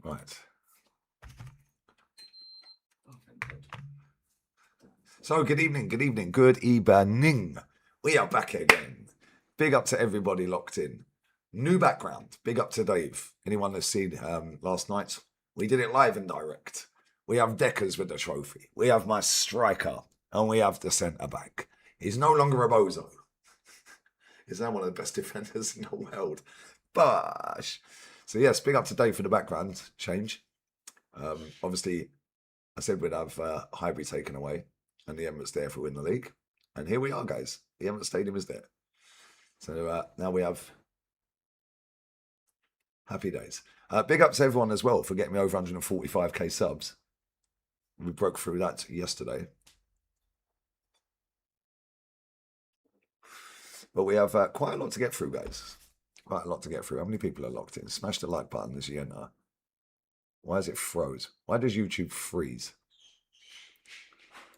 Right. So, good evening, good evening, good evening. We are back again. Big up to everybody locked in. New background. Big up to Dave. Anyone that's seen last night? We did it live and direct. We have Deckers with the trophy. We have my striker. And we have the centre back. He's no longer a bozo. He's now one of the best defenders in the world. Bosh. So, yes, big up to Dave for the background change. Obviously, I said we'd have Highbury taken away. And the Emirates there for win the league. And here we are, guys. The Emirates Stadium is there. So now we have happy days. Big up to everyone as well for getting me over 145k subs. We broke through that yesterday. But we have quite a lot to get through, guys. Quite a lot to get through. How many people are locked in? Smash the like button as you enter. Why is it froze? Why does YouTube freeze?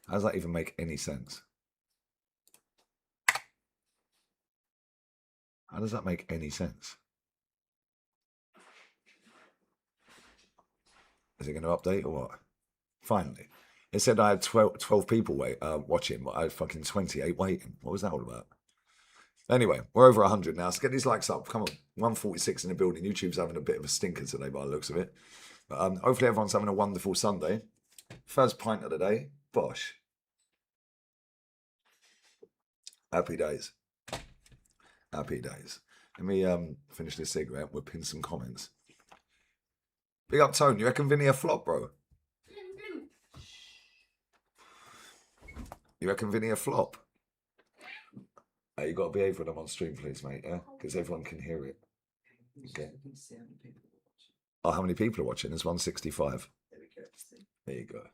How does that even make any sense? How does that make any sense? Is it going to update or what? Finally. It said I had 12 people watching, but I had fucking 28 waiting. What was that all about? Anyway, we're over 100 now. So get these likes up. Come on. 146 in the building. YouTube's having a bit of a stinker today by the looks of it. But hopefully everyone's having a wonderful Sunday. First pint of the day. Bosh. Happy days. Happy days. Let me finish this cigarette. We'll pin some comments. Big up, Tone. You reckon Vini a flop, bro? You reckon Vini a flop? Hey, you got to behave with them on stream, please, mate, yeah? Because everyone can hear it. Okay. Oh, how many people are watching? There's 165. There you go.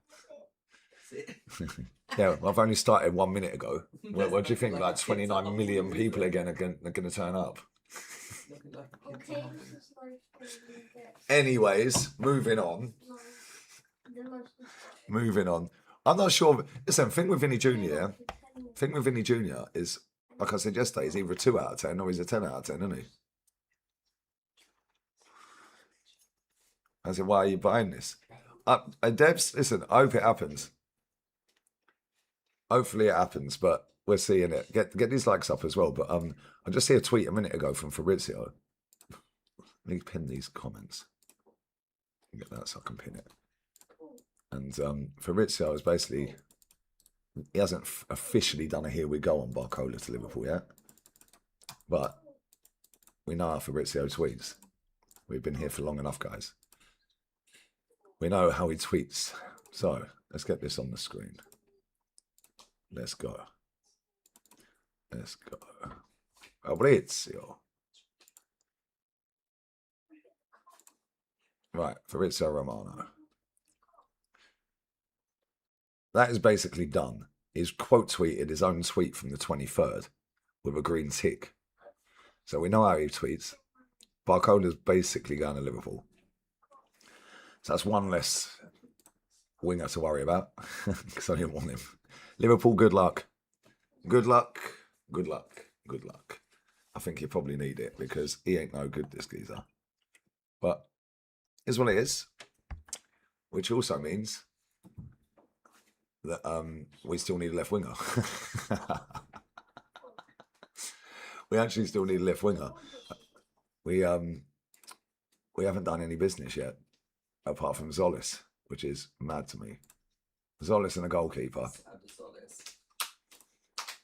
Yeah, I've only started 1 minute ago. What do you think? Like 29 million people again are going to turn up. Anyways, moving on. Moving on. I'm not sure. Listen, thing with Vini Jr. Thing with Vini Jr. is, like I said yesterday, he's either a 2 out of 10 or he's a 10 out of 10, isn't he? I said, why are you buying this? Debs, listen, I hope it happens. Hopefully it happens, but we're seeing it. Get these likes up as well. But I just see a tweet a minute ago from Fabrizio. Let me pin these comments. Get that so I can pin it. And Fabrizio is basically, he hasn't officially done a here we go on Barcola to Liverpool yet. But we know how Fabrizio tweets. We've been here for long enough, guys. We know how he tweets. So let's get this on the screen. Let's go. Let's go. Fabrizio. Right, Fabrizio Romano. That is basically done. He's quote tweeted his own tweet from the 23rd with a green tick. So we know how he tweets. Barcola's basically going to Liverpool. So that's one less winger to worry about because I didn't want him. Liverpool, good luck. Good luck. Good luck. Good luck. I think you probably need it because he ain't no good, this geezer. But here's what it is, which also means that we still need a left winger. We actually still need a left winger. We haven't done any business yet, apart from Zolis, which is mad to me. Zolis and a goalkeeper.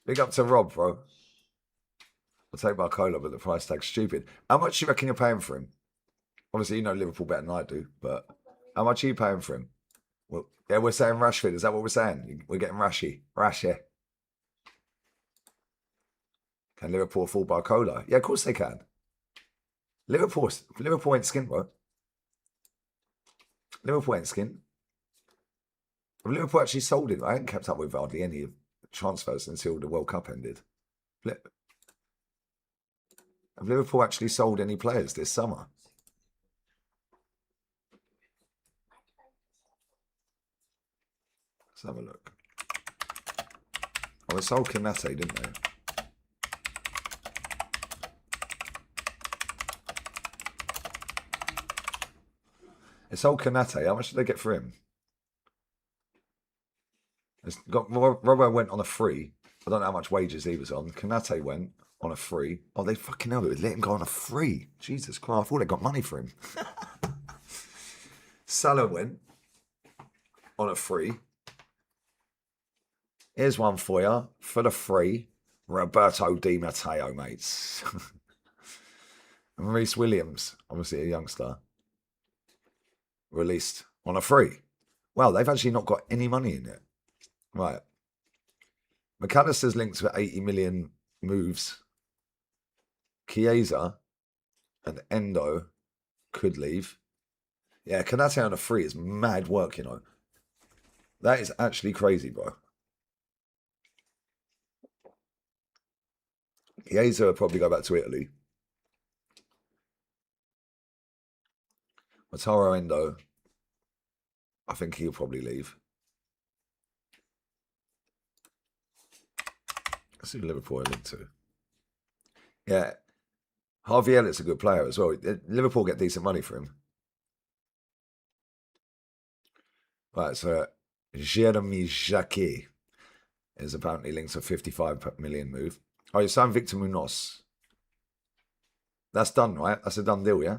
Big up to Rob, bro. I'll take Barcola, but the price tag's stupid. How much do you reckon you're paying for him? Obviously, you know Liverpool better than I do, but how much are you paying for him? Well, yeah, we're saying Rashford. Is that what we're saying? We're getting Rashi. Can Liverpool afford Barcola? Yeah, of course they can. Liverpool ain't skin, bro. Liverpool ain't skin. Liverpool actually sold it. I hadn't kept up with hardly any transfers until the World Cup ended. Have Liverpool actually sold any players this summer? Let's have a look. Oh, they sold Kanate, didn't they? They sold Kanate. How much did they get for him? Robbo went on a free. I don't know how much wages he was on. Kanate went on a free. Oh, they fucking hell, let him go on a free. Jesus Christ, I thought they got money for him. Salah went on a free. Here's one for you, for the free. Roberto Di Matteo, mates. And Reece Williams, obviously a youngster, released on a free. Wow, they've actually not got any money in it. Right. McAllister's linked to 80 million moves. Chiesa and Endo could leave. Yeah, Kanate on a free is mad work, you know. That is actually crazy, bro. Chiesa will probably go back to Italy. Mataro Endo, I think he'll probably leave. Let's see who Liverpool are linked to. Yeah, Harvey Elliott's a good player as well. Liverpool get decent money for him. Right, so Jeremy Jacquet is apparently linked to a 55 million move. Oh, you signed Victor Munoz. That's done, right? That's a done deal, yeah?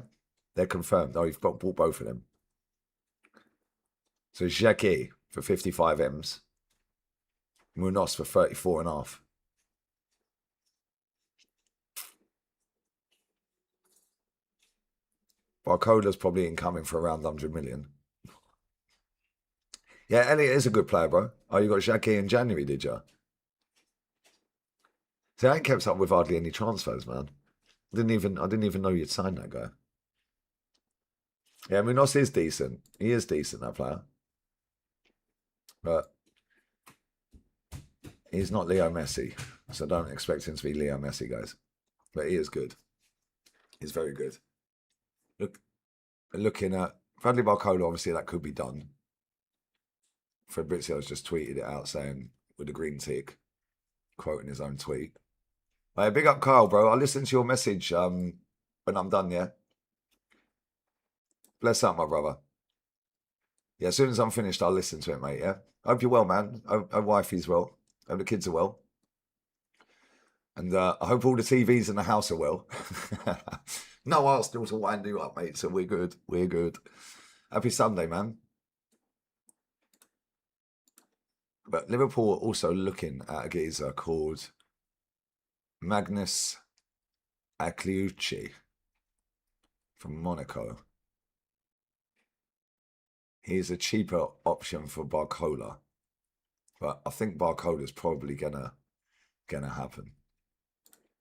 They're confirmed. Oh, you've bought both of them. So Jacquet for 55 M's. Munoz for 34.5. Barcola's probably incoming for around 100 million. Yeah, Elliot is a good player, bro. Oh, you got Jacquet in January, did you? See, I ain't kept up with hardly any transfers, man. I didn't even know you'd signed that guy. Yeah, Munoz is decent. He is decent, that player. But he's not Leo Messi. So don't expect him to be Leo Messi, guys. But he is good. He's very good. Looking at Bradley Barcola, obviously that could be done. Fabrizio's just tweeted it out saying, with a green tick, quoting his own tweet. Hey, big up Kyle, bro. I'll listen to your message when I'm done, yeah? Bless up, my brother. Yeah, as soon as I'm finished, I'll listen to it, mate, yeah? I hope you're well, man. I hope wifey's well. I hope the kids are well. And I hope all the TVs in the house are well. No Arsenal to wind you up, mate, so we're good. We're good. Happy Sunday, man. But Liverpool are also looking at a geezer called Magnus Akliucci from Monaco. He's a cheaper option for Barcola. But I think Barcola's probably gonna happen.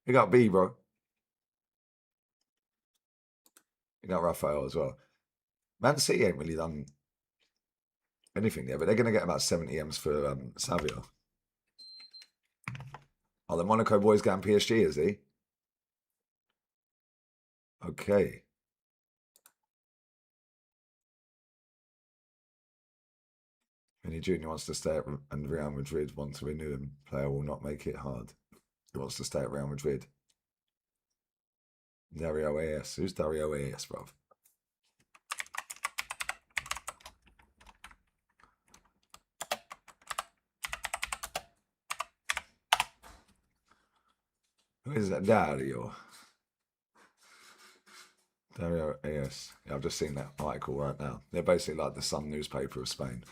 You got B, bro. You got Raphael as well. Man City ain't really done anything there, but they're going to get about 70 M's for Savio. Oh, the Monaco boy's getting PSG, is he? Okay. Vini Jr. wants to stay at and Real Madrid want to renew him. Player will not make it hard. He wants to stay at Real Madrid. Dario AS. Who's Dario AS, bruv? Who is that? Dario. Dario AS. Yeah, I've just seen that article right now. They're basically like the Sun newspaper of Spain.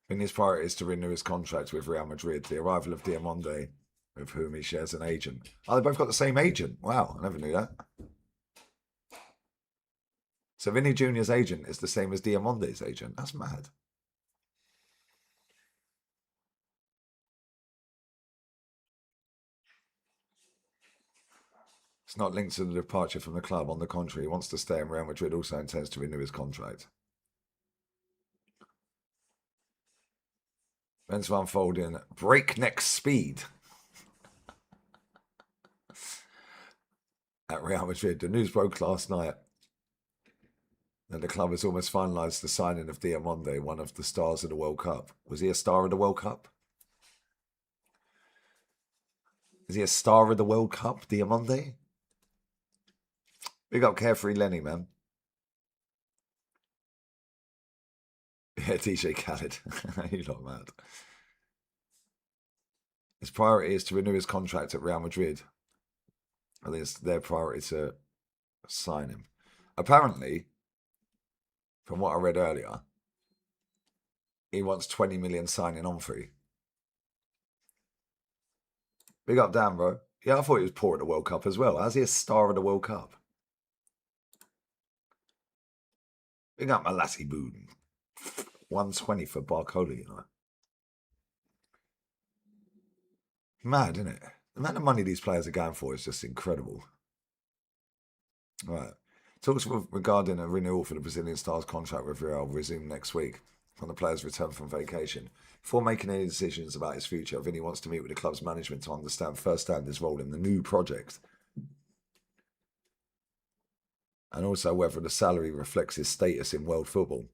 Vini's priority is to renew his contract with Real Madrid. The arrival of Diamonde, with whom he shares an agent. Oh, they both got the same agent. Wow, I never knew that. So Vini Jr.'s agent is the same as Diamonde's agent. That's mad. It's not linked to the departure from the club. On the contrary, he wants to stay in Real Madrid, also intends to renew his contract. Events will unfold in breakneck speed at Real Madrid. The news broke last night that the club has almost finalised the signing of Diamonde, one of the stars of the World Cup. Was he a star of the World Cup? Is he a star of the World Cup, Diamonde? Big up Carefree Lenny, man. Yeah, DJ Khaled. You lot mad. His priority is to renew his contract at Real Madrid. I think it's their priority to sign him. Apparently, from what I read earlier, he wants 20 million signing on fee. Big up Dan, bro. Yeah, I thought he was poor at the World Cup as well. How's he a star of the World Cup? Big up my lassie Boone. 120 for Barcola, you know. Mad, isn't it? The amount of money these players are going for is just incredible. Right. Talks regarding a renewal for the Brazilian Stars contract with Real resume next week when the players return from vacation. Before making any decisions about his future, Vini wants to meet with the club's management to understand firsthand his role in the new project. And also whether the salary reflects his status in world football.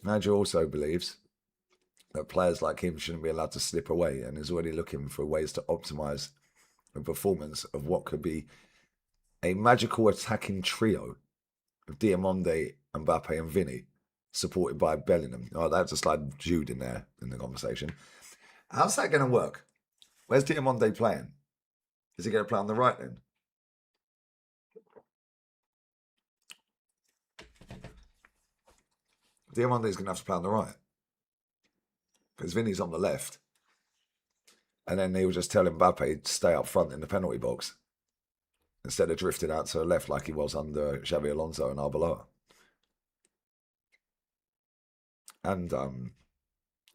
Nadja also believes that players like him shouldn't be allowed to slip away and is already looking for ways to optimise the performance of what could be a magical attacking trio of Diamonde, Mbappe and Vini, supported by Bellingham. Oh, that's a slide Jude in there in the conversation. How's that going to work? Where's Diamonde playing? Is he going to play on the right then? Diamonde's going to have to play on the right. Because Vinny's on the left. And then he'll just tell Mbappe to stay up front in the penalty box. Instead of drifting out to the left like he was under Xabi Alonso and Arbeloa. And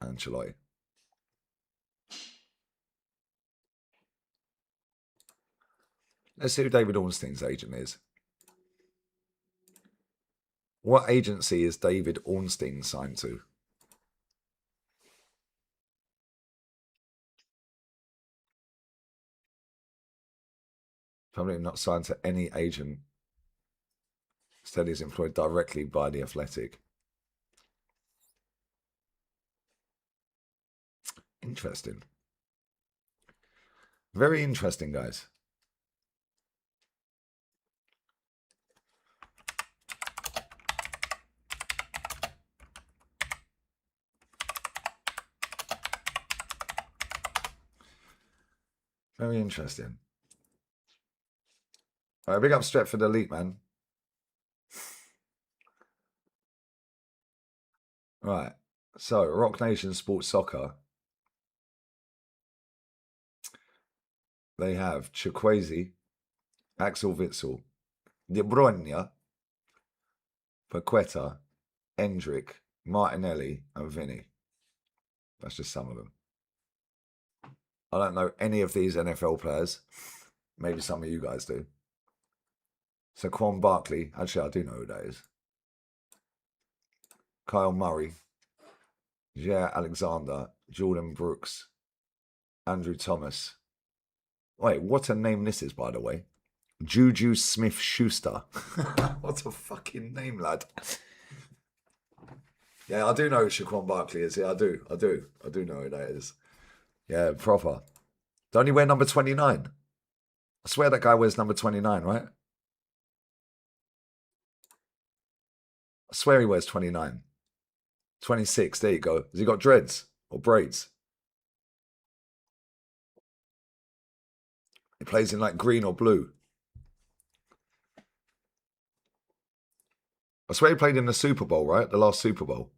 Ancelotti. Let's see who David Ornstein's agent is. What agency is David Ornstein signed to? Probably not signed to any agent. Instead, he's employed directly by the Athletic. Interesting. Very interesting, guys. Very interesting. All right, big up Stretford Elite, man. Right. So, Rock Nation Sports Soccer. They have Chukwueze, Axel Witsel, De Bruyne, Paqueta, Endrick, Martinelli, and Vini. That's just some of them. I don't know any of these NFL players. Maybe some of you guys do. So Quan Barkley, actually I do know who that is. Kyle Murray, Jair Alexander, Jordan Brooks, Andrew Thomas. Wait, what a name this is, by the way. Juju Smith-Schuster. What a fucking name, lad. Yeah, I do know who Shaquan Barkley is. Yeah, I do know who that is. Yeah, proper. Don't he wear number 29? I swear that guy wears number 29, right? I swear he wears 29. 26, there you go. Has he got dreads or braids? He plays in like green or blue. I swear he played in the Super Bowl, right? The last Super Bowl.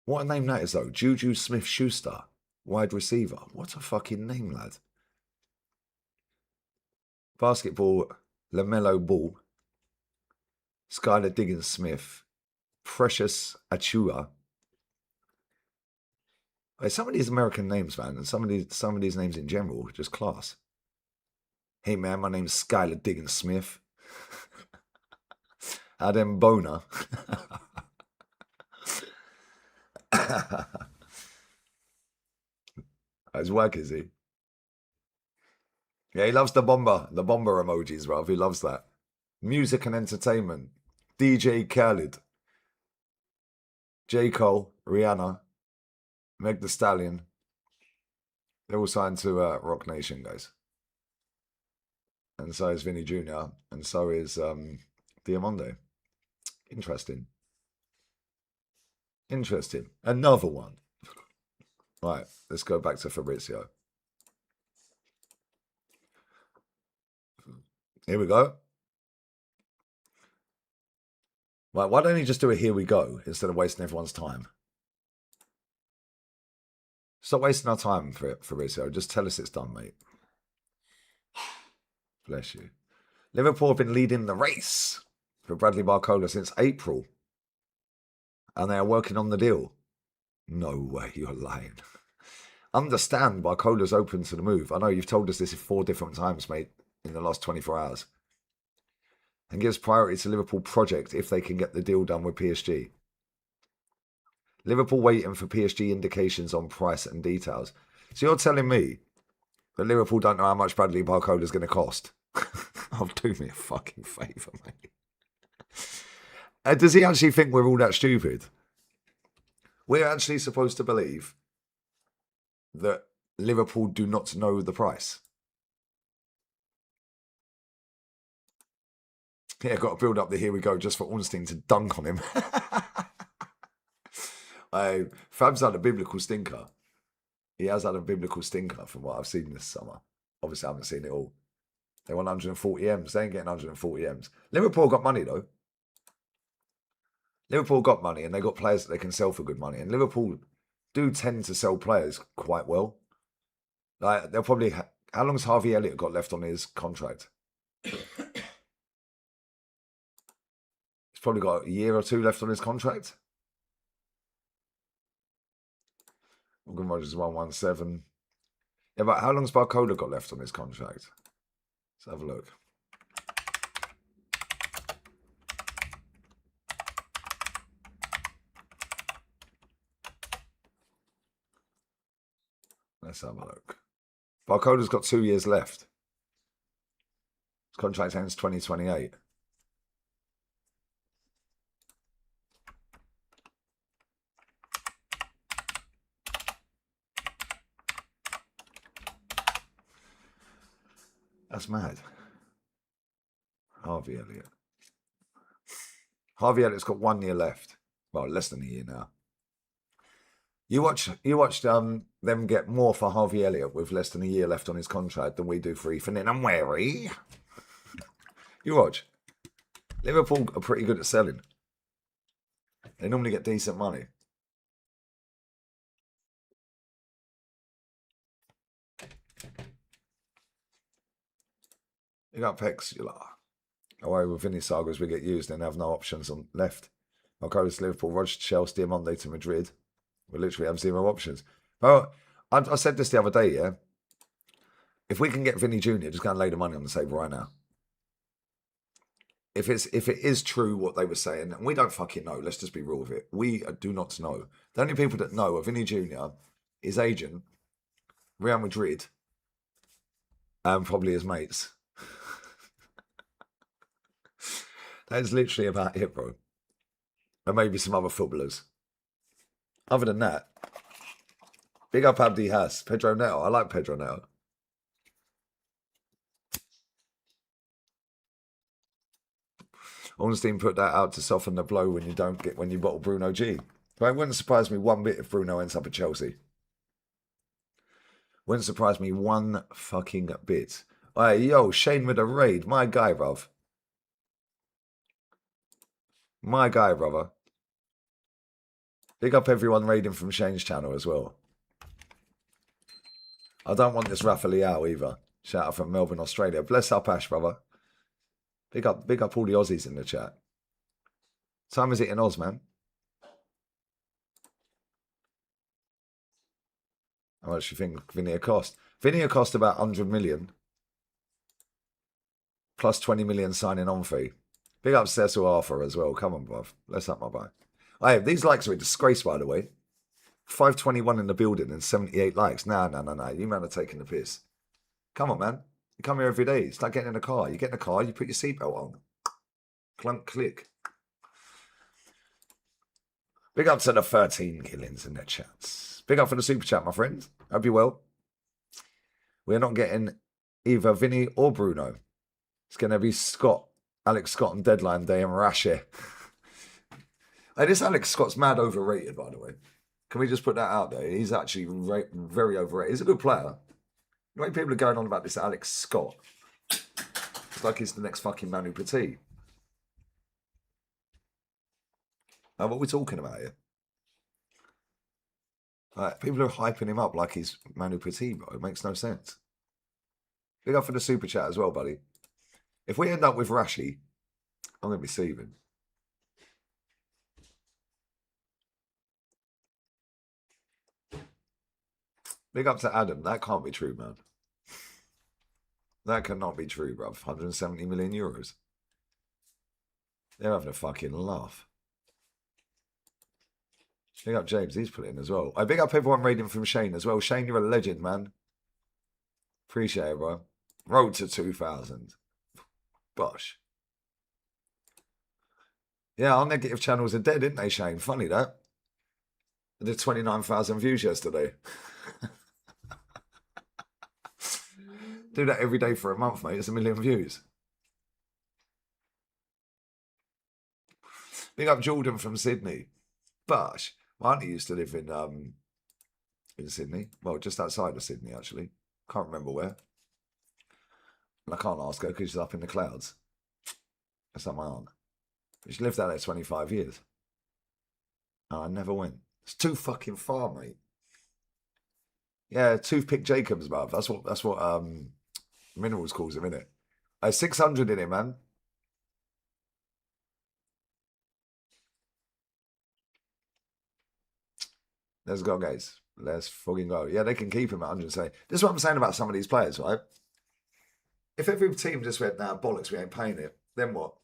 What a name that is, though. Juju Smith-Schuster, wide receiver. What a fucking name, lad. Basketball, LaMelo Ball, Skylar Diggins-Smith, Precious Achua. Some of these American names, man, and some of these names in general, just class. Hey, man, my name's Skylar Diggins-Smith. Adam Boner. That's whack, is he? Yeah, he loves the bomber emojis, bruv. He loves that. Music and entertainment. DJ Khaled. J. Cole, Rihanna, Meg Thee Stallion, They're all signed to Rock Nation, guys. And so is Vini Jr. And so is Diamondo. Interesting. Interesting. Another one. Right, let's go back to Fabrizio. Here we go. Right, why don't you just do a here we go instead of wasting everyone's time? Stop wasting our time, Fabrizio. Just tell us it's done, mate. Bless you. Liverpool have been leading the race for Bradley Barcola since April. And they are working on the deal. No way, you're lying. Understand Barcola's open to the move. I know you've told us this 4 different times, mate, in the last 24 hours. And gives priority to Liverpool project if they can get the deal done with PSG. Liverpool waiting for PSG indications on price and details. So you're telling me that Liverpool don't know how much Bradley Barcola is going to cost? Oh, do me a fucking favour, mate. Does he actually think we're all that stupid? We're actually supposed to believe that Liverpool do not know the price. Yeah, got to build up the here we go just for Ornstein to dunk on him. Fab's had a biblical stinker. He has had a biblical stinker from what I've seen this summer. Obviously, I haven't seen it all. They want 140 M's. They ain't getting 140 M's. Liverpool got money, though. Liverpool got money, and they got players that they can sell for good money. And Liverpool do tend to sell players quite well. Like, they'll probably... How long's Harvey Elliott got left on his contract? He's probably got a year or 2 left on his contract. Morgan Rogers 117. Yeah, but how long's Barcola got left on his contract? Let's have a look. Let's have a look. Barcola's got 2 years left. His contract ends 2028. That's mad. Harvey Elliott. Harvey Elliott's got 1 year left. Well, less than a year now. You watched them get more for Harvey Elliott with less than a year left on his contract than we do for Ethan in. I'm wary. You watch. Liverpool are pretty good at selling. They normally get decent money. You got Pex, you're like, away with Vini Sagas, we get used and have no options on left. Marco's to Liverpool, Roger to Chelsea, Monday to Madrid. We literally have 0 options. Well, I said this the other day, yeah? If we can get Vini Jr., just go and lay the money on the table right now. If it is true what they were saying, and we don't fucking know, let's just be real with it. We do not know. The only people that know are Vini Jr., his agent, Real Madrid, and probably his mates. That is literally about it, bro. And maybe some other footballers. Other than that, big up Abdi Haas. Pedro Neto. I like Pedro Neto. Ornstein put that out to soften the blow when you bottle Bruno G. But it wouldn't surprise me one bit if Bruno ends up at Chelsea. Wouldn't surprise me one fucking bit. Hey, yo, Shane with a raid. My guy, bruv. My guy, brother. Big up everyone raiding from Shane's channel as well. I don't want this Rafa Leao either. Shout out from Melbourne, Australia. Bless up, Ash, brother. Big up all the Aussies in the chat. Time is it in Oz, man? How much do you think Vini cost? Vini cost about 100 million. Plus 20 million signing on fee. Big up Cecil Arthur as well. Come on, bruv. Let's up my boy. Hey, these likes are a disgrace, by the way. 521 in the building and 78 likes. Nah. You man are taking the piss. Come on, man. You come here every day. Start getting in the car. You get in the car, you put your seatbelt on. Clunk, click. Big up to the 13 killings in the chats. Big up for the super chat, my friend. Hope you're well. We're not getting either Vini or Bruno. It's going to be Scott, Alex Scott on deadline day and Rashi. Hey, this Alex Scott's mad overrated, by the way. Can we just put that out there? He's actually very overrated. He's a good player. The way people are going on about this Alex Scott, it's like he's the next fucking Manu Petit. Now, what are we talking about here? People are hyping him up like he's Manu Petit, bro. It makes no sense. Big up for the super chat as well, buddy. If we end up with Rashi, I'm going to be seething. Big up to Adam. That can't be true, man. That cannot be true, bruv. 170 million euros. They're having a fucking laugh. Big up James. He's put in as well. I big up everyone raiding from Shane as well. Shane, you're a legend, man. Appreciate it, bro. Road to 2,000. Bosh. Yeah, our negative channels are dead, didn't they, Shane? Funny that. I did 29,000 views yesterday. Do that every day for a month, mate. It's 1 million views. Big up Jordan from Sydney. Bosh. My auntie used to live in Sydney. Well, just outside of Sydney, actually. Can't remember where. And I can't ask her because she's up in the clouds. That's not my aunt. She lived out there 25 years. And I never went. It's too fucking far, mate. Yeah, Toothpick Jacobs, bruv. That's what Minerals calls him, innit? 600 in him, man. Let's go, guys. Let's fucking go. Yeah, they can keep him at 100. This is what I'm saying about some of these players, right? If every team just went, nah, bollocks, we ain't paying it, then what?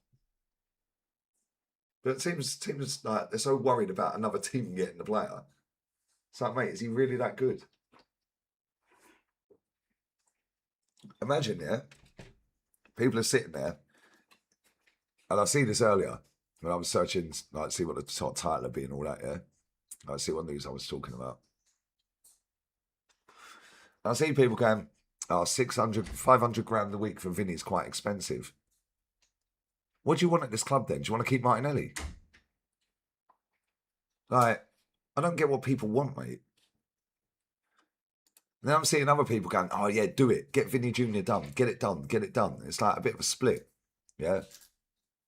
But teams like, they're so worried about another team getting the player. It's like, mate, is he really that good? Imagine, yeah, people are sitting there, and I see this earlier when I was searching, like, see what the top title would be and all that, yeah. I see what news I was talking about. I see people going, oh, 600, 500 grand a week for Vini is quite expensive. What do you want at this club then? Do you want to keep Martinelli? Like, I don't get what people want, mate. And then I'm seeing other people going, oh yeah, do it. Get Vini Jr. done. Get it done. Get it done. It's like a bit of a split. Yeah.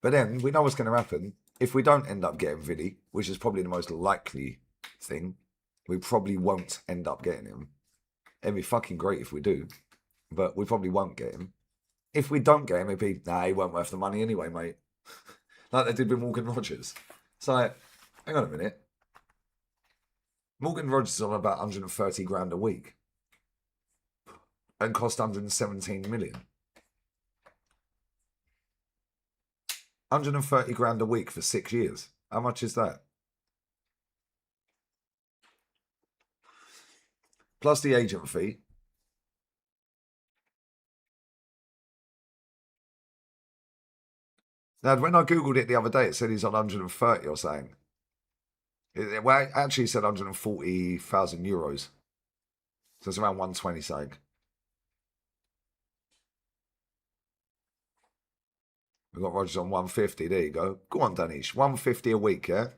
But then we know what's going to happen. If we don't end up getting Vini, which is probably the most likely thing, we probably won't end up getting him. It'd be fucking great if we do. But we probably won't get him. If we don't get him, it'd be, nah, he won't worth the money anyway, mate. Like they did with Morgan Rogers. It's like, hang on a minute. Morgan Rogers is on about 130 grand a week. And cost 117 million. 130 grand a week for 6 years. How much is that? Plus the agent fee. Now, when I Googled it the other day, it said he's on 130 or something. Well, it actually said 140,000 euros. So it's around 120 something. We've got Rogers on 150. There you go. Go on, Danish. 150 a week, yeah?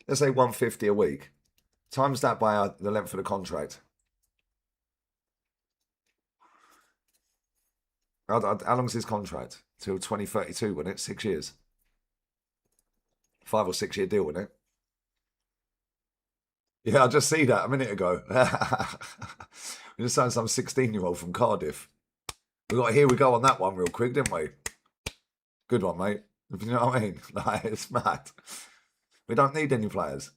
Let's say 150 a week. Times that by the length of the contract. How long's his contract? Till 2032, wasn't it? 6 years. 5 or 6 year deal, wasn't it? Yeah, I just see that a minute ago. We just signed some 16-year-old from Cardiff. Here we go on that one real quick, didn't we? Good one, mate. You know what I mean? Like, it's mad. We don't need any players.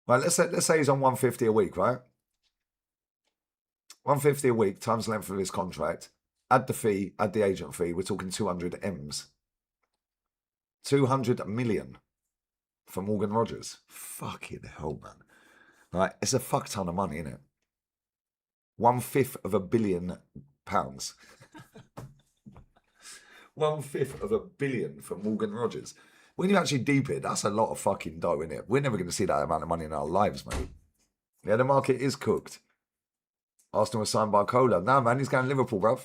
Right, let's say he's on 150 a week, right? 150 a week times the length of his contract. Add the fee, add the agent fee. We're talking 200 M's. 200 million for Morgan Rogers. Fucking hell, man. Right, it's a fuck ton of money, isn't it? 1/5 of £1 billion. 1/5 of £1 billion for Morgan Rogers. When you actually deep it, that's a lot of fucking dough, isn't it? We're never going to see that amount of money in our lives, mate. Yeah, the market is cooked. Arsenal was signed by Cola. No, man, he's going Liverpool, bruv.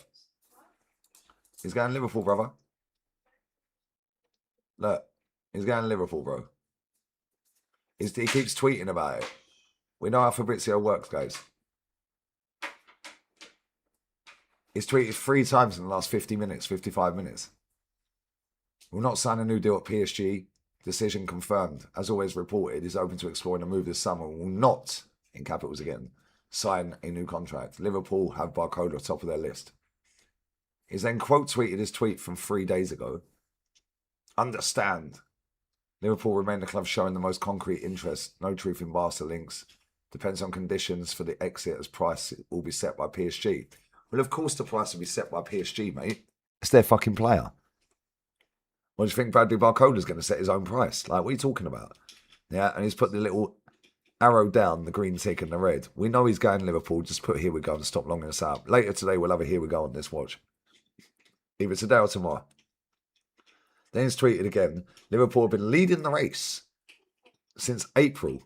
He's going Liverpool, brother. Look, he's going Liverpool, bro. He keeps tweeting about it. We know how Fabrizio works, guys. He's tweeted 3 times in the last 50 minutes, 55 minutes. Will not sign a new deal at PSG. Decision confirmed. As always reported, is open to exploring a move this summer. Will not, in capitals again, sign a new contract. Liverpool have Barcola top of their list. He's then quote tweeted his tweet from 3 days ago. Understand. Liverpool remain the club showing the most concrete interest. No truth in Barca links. Depends on conditions for the exit as price will be set by PSG. Well, of course the price will be set by PSG, mate. It's their fucking player. What do you think Bradley Barcola's going to set his own price? Like, what are you talking about? Yeah, and he's put the little arrow down, the green tick and the red. We know he's going Liverpool. Just put here we go and stop longing us out. Later today, we'll have a here we go on this watch. Either today or tomorrow. Then he's tweeted again, Liverpool have been leading the race since April.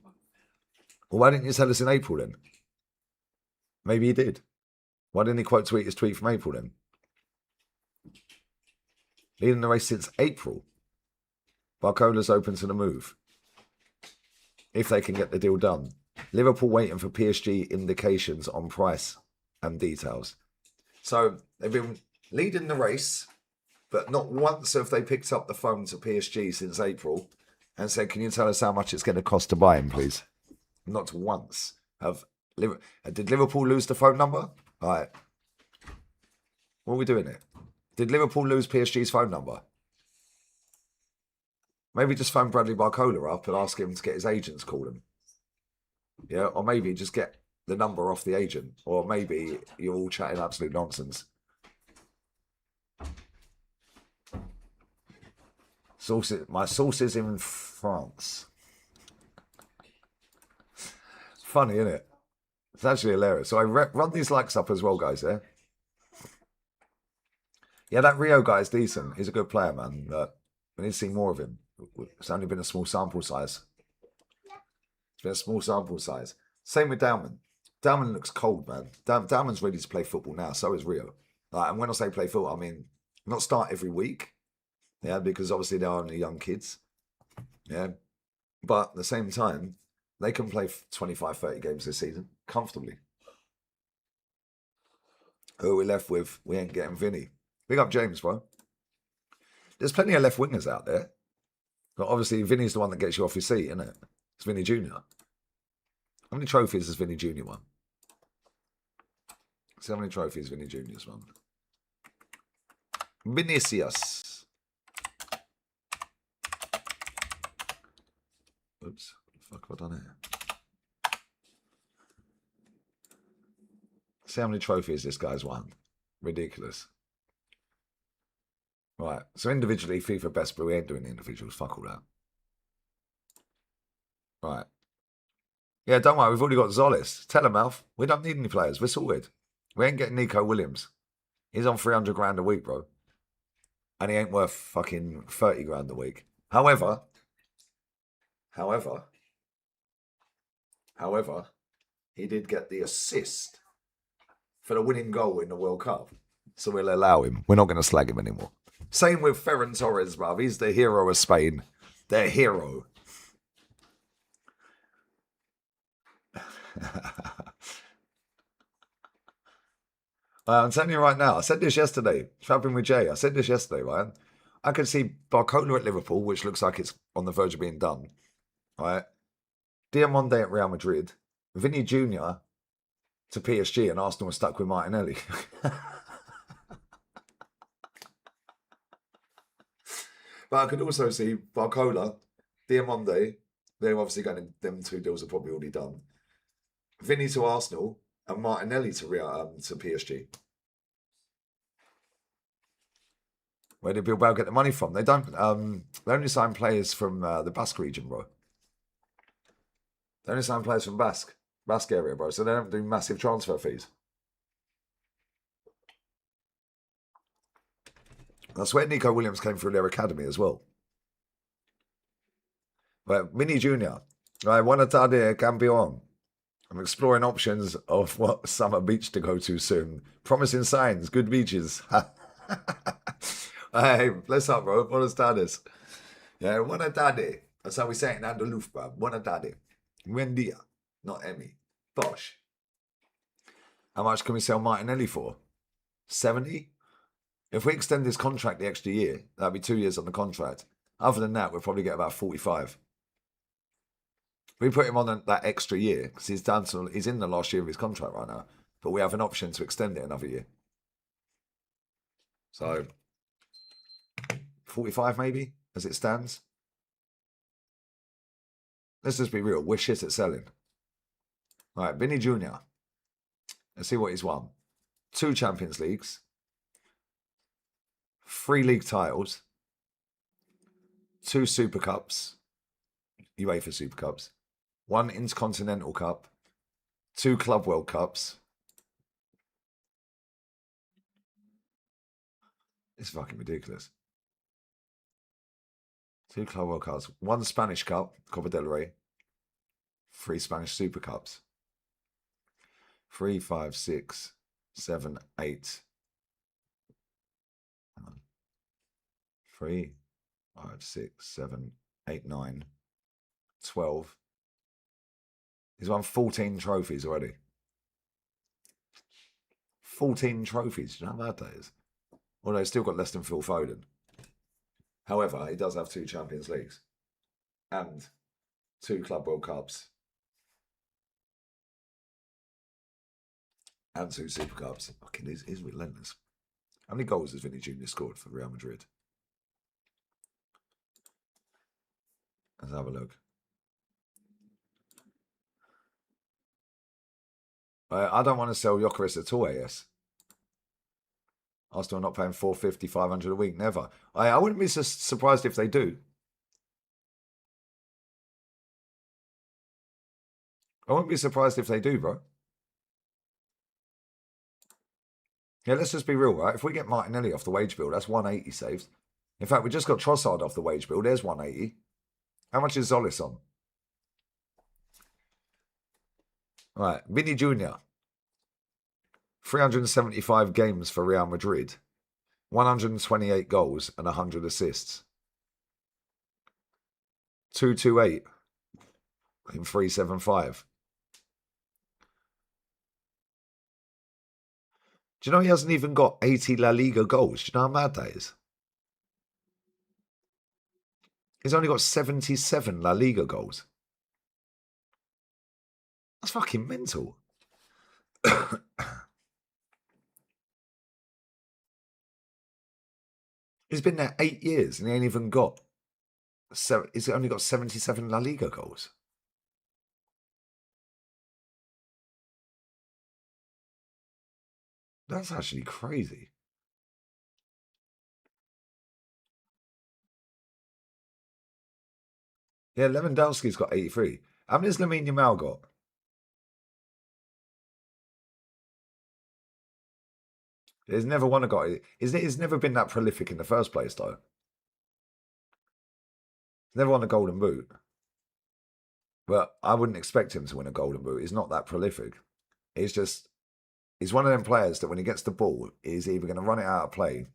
Well, why didn't you tell us in April then? Maybe he did. Why didn't he quote tweet his tweet from April then? Leading the race since April. Barcola's open to the move. If they can get the deal done. Liverpool waiting for PSG indications on price and details. So they've been leading the race, but not once have they picked up the phone to PSG since April and said, can you tell us how much it's going to cost to buy him, please? Not once. Did Liverpool lose the phone number? All right. What are we doing here? Did Liverpool lose PSG's phone number? Maybe just phone Bradley Barcola up and ask him to get his agents call him. Yeah, or maybe just get the number off the agent. Or maybe you're all chatting absolute nonsense. My sources in France. Funny, isn't it? It's actually hilarious. So I run these likes up as well, guys, yeah? Yeah, that Rio guy is decent. He's a good player, man. But we need to see more of him. It's only been a small sample size. It's been a small sample size. Same with Dowman. Dowman looks cold, man. Dowman's ready to play football now. So is Rio. And when I say play football, I mean not start every week. Yeah, because obviously they're only young kids. Yeah. But at the same time, they can play 25, 30 games this season comfortably. Who are we left with? We ain't getting Vini. Big up James, bro. There's plenty of left wingers out there. But obviously, Vinny's the one that gets you off your seat, isn't it? It's Vinny Jr. How many trophies has Vinny Jr. won? See how many trophies Vinny Jr.'s won. Vinicius. Oops. What the fuck have I done here? See how many trophies this guy's won. Ridiculous. Right. So individually, FIFA best, but we ain't doing the individuals. Fuck all that. Right. Yeah, don't worry. We've already got Zolis. Tell him, Alf. We don't need any players. We're sorted. We ain't getting Nico Williams. He's on 300 grand a week, bro. And he ain't worth fucking 30 grand a week. However, he did get the assist for the winning goal in the World Cup. So we'll allow him. We're not going to slag him anymore. Same with Ferran Torres, bruv. He's the hero of Spain. Their hero. I'm telling you right now, I said this yesterday, traveling with Jay. I said this yesterday, right? I could see Barcola at Liverpool, which looks like it's on the verge of being done, right? Diamonde at Real Madrid, Vini Jr. to PSG, and Arsenal are stuck with Martinelli. But I could also see Barcola, Diamonde, they're obviously going, them 2 deals are probably already done. Vinny to Arsenal and Martinelli to PSG. Where did Bilbao get the money from? They don't. They only sign players from the Basque region, bro. They only sign players from Basque area, bro. So they don't do massive transfer fees. I swear Nico Williams came through their academy as well. But Vini Jr. Right, buona tarde, campeón. I'm exploring options of what summer beach to go to soon. Promising signs, good beaches. Hey, bless up, bro. Buenas tardes. Yeah, buena tarde. That's how we say it in Andaluf, bro. Buena tarde. Buen dia. Not Emmy. Bosh. How much can we sell Martinelli for? 70? If we extend this contract the extra year, that'd be 2 years on the contract. Other than that, we'll probably get about 45. We put him on that extra year because he's in the last year of his contract right now, but we have an option to extend it another year. So 45 maybe as it stands. Let's just be real. We're shit at selling. All right, Vini Jr. Let's see what he's won. 2 Champions Leagues, 3 league titles, 2 Super Cups, UEFA Super Cups, 1 Intercontinental Cup, 2 Club World Cups. It's fucking ridiculous. 2 Club World Cups, 1 Spanish Cup, Copa del Rey, 3 Spanish Super Cups. 3, 5, 6, 7, 8. 3, 5, 6, 7, 8, 9, 12. He's won 14 trophies already. 14 trophies. Do you know how bad that is? Although he's still got less than Phil Foden. However, he does have 2 Champions Leagues and 2 Club World Cups and 2 Super Cups. Fucking, he's relentless. How many goals has Vini Jr. scored for Real Madrid? Let's have a look. I don't want to sell Gyökeres at all, AS. Arsenal not paying 450, 500 a week, never. I wouldn't be surprised if they do. I wouldn't be surprised if they do, bro. Yeah, let's just be real, right? If we get Martinelli off the wage bill, that's 180 saved. In fact, we just got Trossard off the wage bill. There's 180. How much is Zolis on? All right, Vini Jr. 375 games for Real Madrid. 128 goals and 100 assists. 228 in 375. Do you know he hasn't even got 80 La Liga goals? Do you know how mad that is? He's only got 77 La Liga goals. That's fucking mental. He's been there 8 years and he ain't even got... He's only got 77 La Liga goals. That's actually crazy. Yeah, Lewandowski's got 83. How many has Lamine Yamal got? He's never won a guy. He's never been that prolific in the first place, though. He's never won a Golden Boot. But I wouldn't expect him to win a Golden Boot. He's not that prolific. He's one of them players that when he gets the ball, he's either going to run it out of play,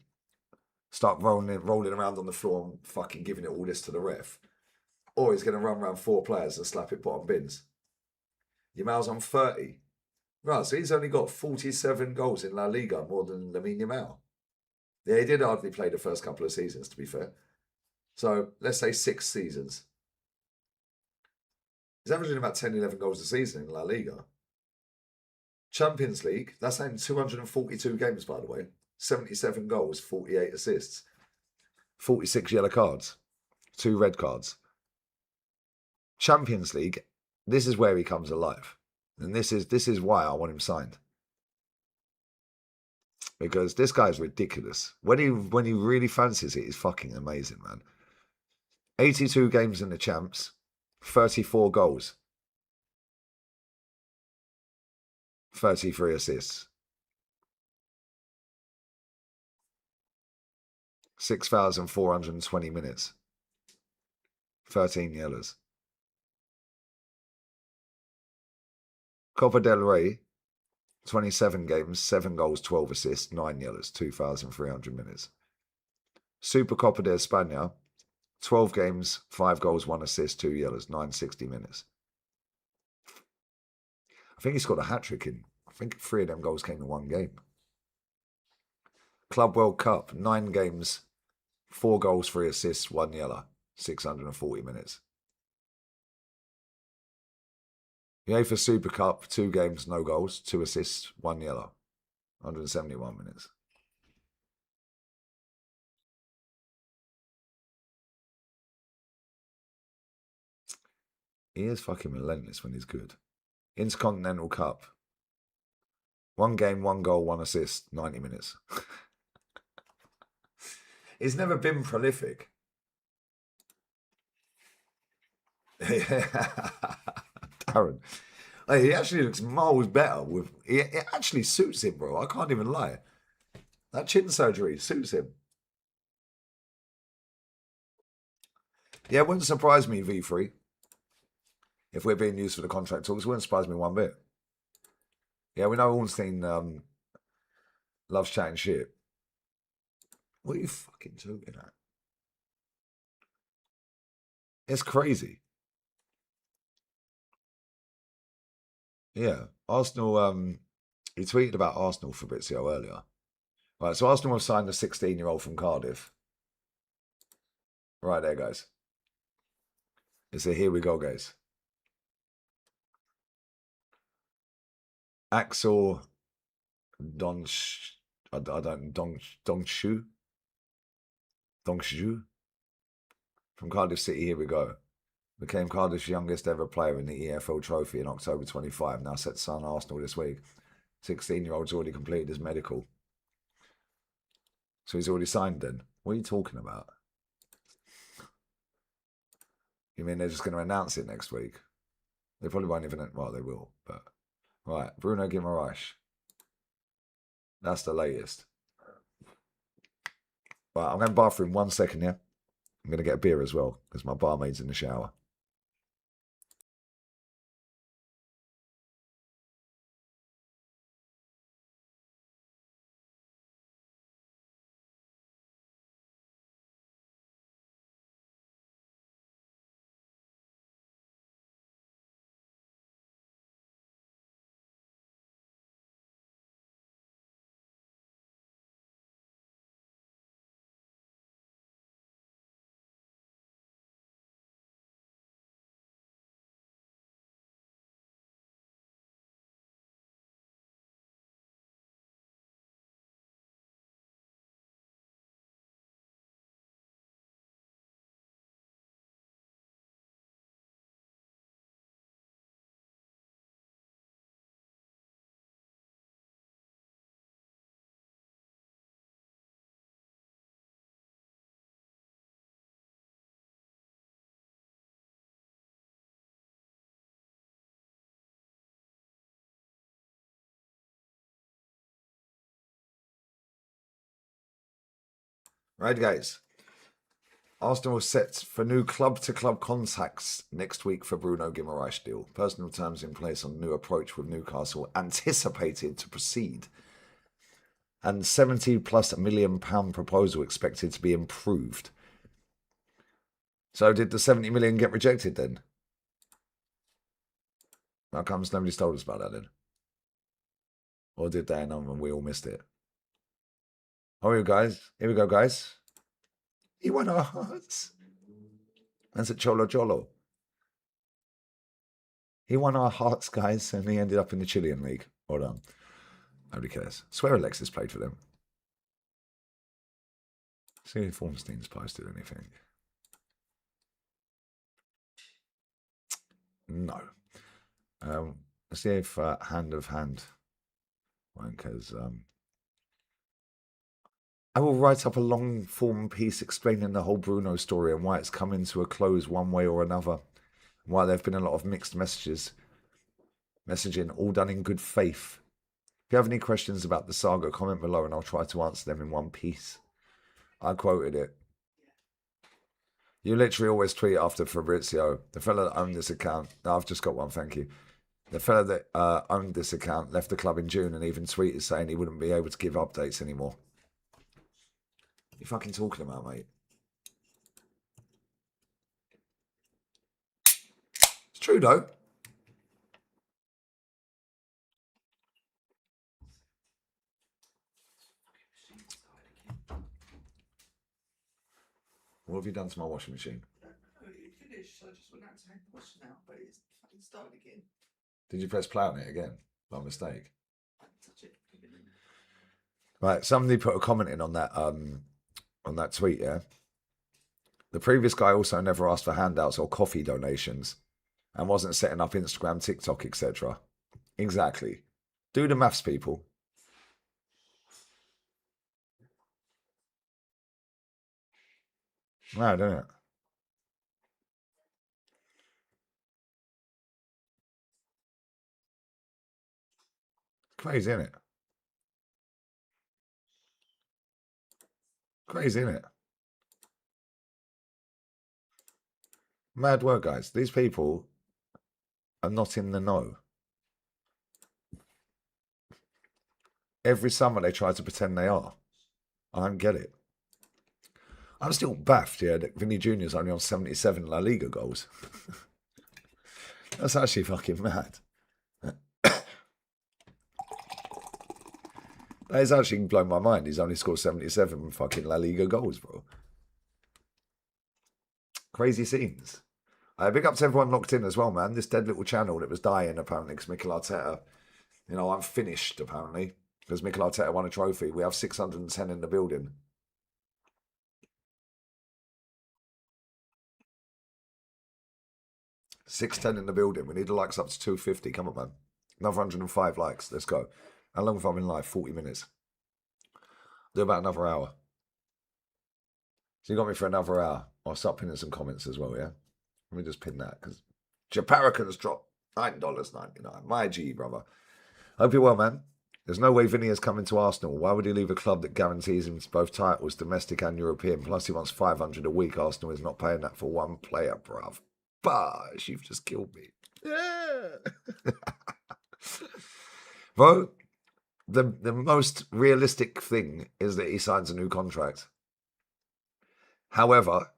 start rolling around on the floor and fucking giving it all this to the ref, or he's going to run around 4 players and slap it bottom bins. Yamal's on 30. Right, so he's only got 47 goals in La Liga, more than Lamine Yamal. Yeah, he did hardly play the first couple of seasons, to be fair. So let's say 6 seasons. He's averaging about 10, 11 goals a season in La Liga. Champions League, that's only 242 games, by the way. 77 goals, 48 assists. 46 yellow cards. 2 red cards. Champions League, this is where he comes alive. And this is why I want him signed. Because this guy's ridiculous. When he really fancies it, he's fucking amazing, man. 82 games in the champs, 34 goals, 33 assists, 6,420 minutes, 13 yellows. Copa del Rey, 27 games, 7 goals, 12 assists, 9 yellows, 2,300 minutes. Super Copa de España, 12 games, 5 goals, 1 assist, 2 yellows, 960 minutes. I think he scored a hat-trick in. I think 3 of them goals came in 1 game. Club World Cup, 9 games, 4 goals, 3 assists, 1 yellow, 640 minutes. UEFA Super Cup, 2 games, no goals, 2 assists, 1 yellow, 171 minutes. He is fucking relentless when he's good. Intercontinental Cup, 1 game, 1 goal, 1 assist, 90 minutes. He's never been prolific. Darren. Hey, he actually looks miles better. It actually suits him, bro. I can't even lie. That chin surgery suits him. Yeah, it wouldn't surprise me, V3. If we're being used for the contract talks, it wouldn't surprise me one bit. Yeah, we know Ornstein loves chatting shit. What are you fucking talking at? It's crazy. Yeah, Arsenal. He tweeted about Arsenal Fabrizio earlier. Right, so Arsenal have signed a 16-year-old from Cardiff. Right there, guys. It's a here we go, guys. Axel Donch. I don't Dongshu from Cardiff City. Here we go. Became Cardiff's youngest ever player in the EFL Trophy in October 25. Now set to sign Arsenal this week. 16-year-old's already completed his medical. So he's already signed then. What are you talking about? You mean they're just going to announce it next week? They probably won't even, well, they will, but. Right, Bruno Guimaraes. That's the latest. Right, I'm going to the bathroom 1 second, yeah? I'm going to get a beer as well, because my barmaid's in the shower. Right, guys. Arsenal set for new club-to-club contacts next week for Bruno Guimaraes deal. Personal terms in place on new approach with Newcastle anticipated to proceed. And £70+ million proposal expected to be improved. So did the 70 million get rejected then? How comes nobody's told us about that then? Or did they and we all missed it? Oh, here we go, guys. He won our hearts. That's a Cholo Cholo. He won our hearts, guys, and he ended up in the Chilean league. Hold on. Nobody cares. I swear Alexis played for them. See if Ornstein's posted anything. No. Let's see if Hand of Hand won't, because I will write up a long form piece explaining the whole Bruno story and why it's coming to a close one way or another. Why there have been a lot of mixed messaging, all done in good faith. If you have any questions about the saga, comment below and I'll try to answer them in one piece. I quoted it. You literally always tweet after Fabrizio. The fella that owned this account. No, I've just got one, thank you. The fella that owned this account left the club in June and even tweeted saying he wouldn't be able to give updates anymore. What are you fucking talking about, mate? It's true, though. What have you done to my washing machine? It finished, so I just went out to hang the washing out, but it's fucking started again. Did you press play on it again by mistake? I didn't touch it. Right, somebody put a comment in on that tweet, yeah? The previous guy also never asked for handouts or coffee donations and wasn't setting up Instagram, TikTok, etc. Exactly. Do the maths, people. Mad, isn't it? Crazy, isn't it? Crazy, isn't it? Mad work, guys. These people are not in the know. Every summer they try to pretend they are. I don't get it. I'm still baffed, yeah, that Vini Jr.'s only on 77 La Liga goals. That's actually fucking mad. That is actually blown my mind. He's only scored 77 fucking La Liga goals, bro. Crazy scenes. Big up to everyone locked in as well, man. This dead little channel that was dying, apparently, because Mikel Arteta, you know, I'm finished, apparently, because Mikel Arteta won a trophy. We have 610 in the building. $610 in the building. We need the likes up to 250. Come on, man. Another 105 likes. Let's go. How long have I been live? 40 minutes. Do about another hour. So you got me for another hour. I'll start pinning some comments as well, yeah? Let me just pin that, because Japarakan's dropped $9.99. My G, brother. Hope you're well, man. There's no way Vini has come into Arsenal. Why would he leave a club that guarantees him both titles, domestic and European? Plus, he wants 500 a week. Arsenal is not paying that for one player, bruv. Bosh, you've just killed me. Yeah. Bro, the most realistic thing is that he signs a new contract. However,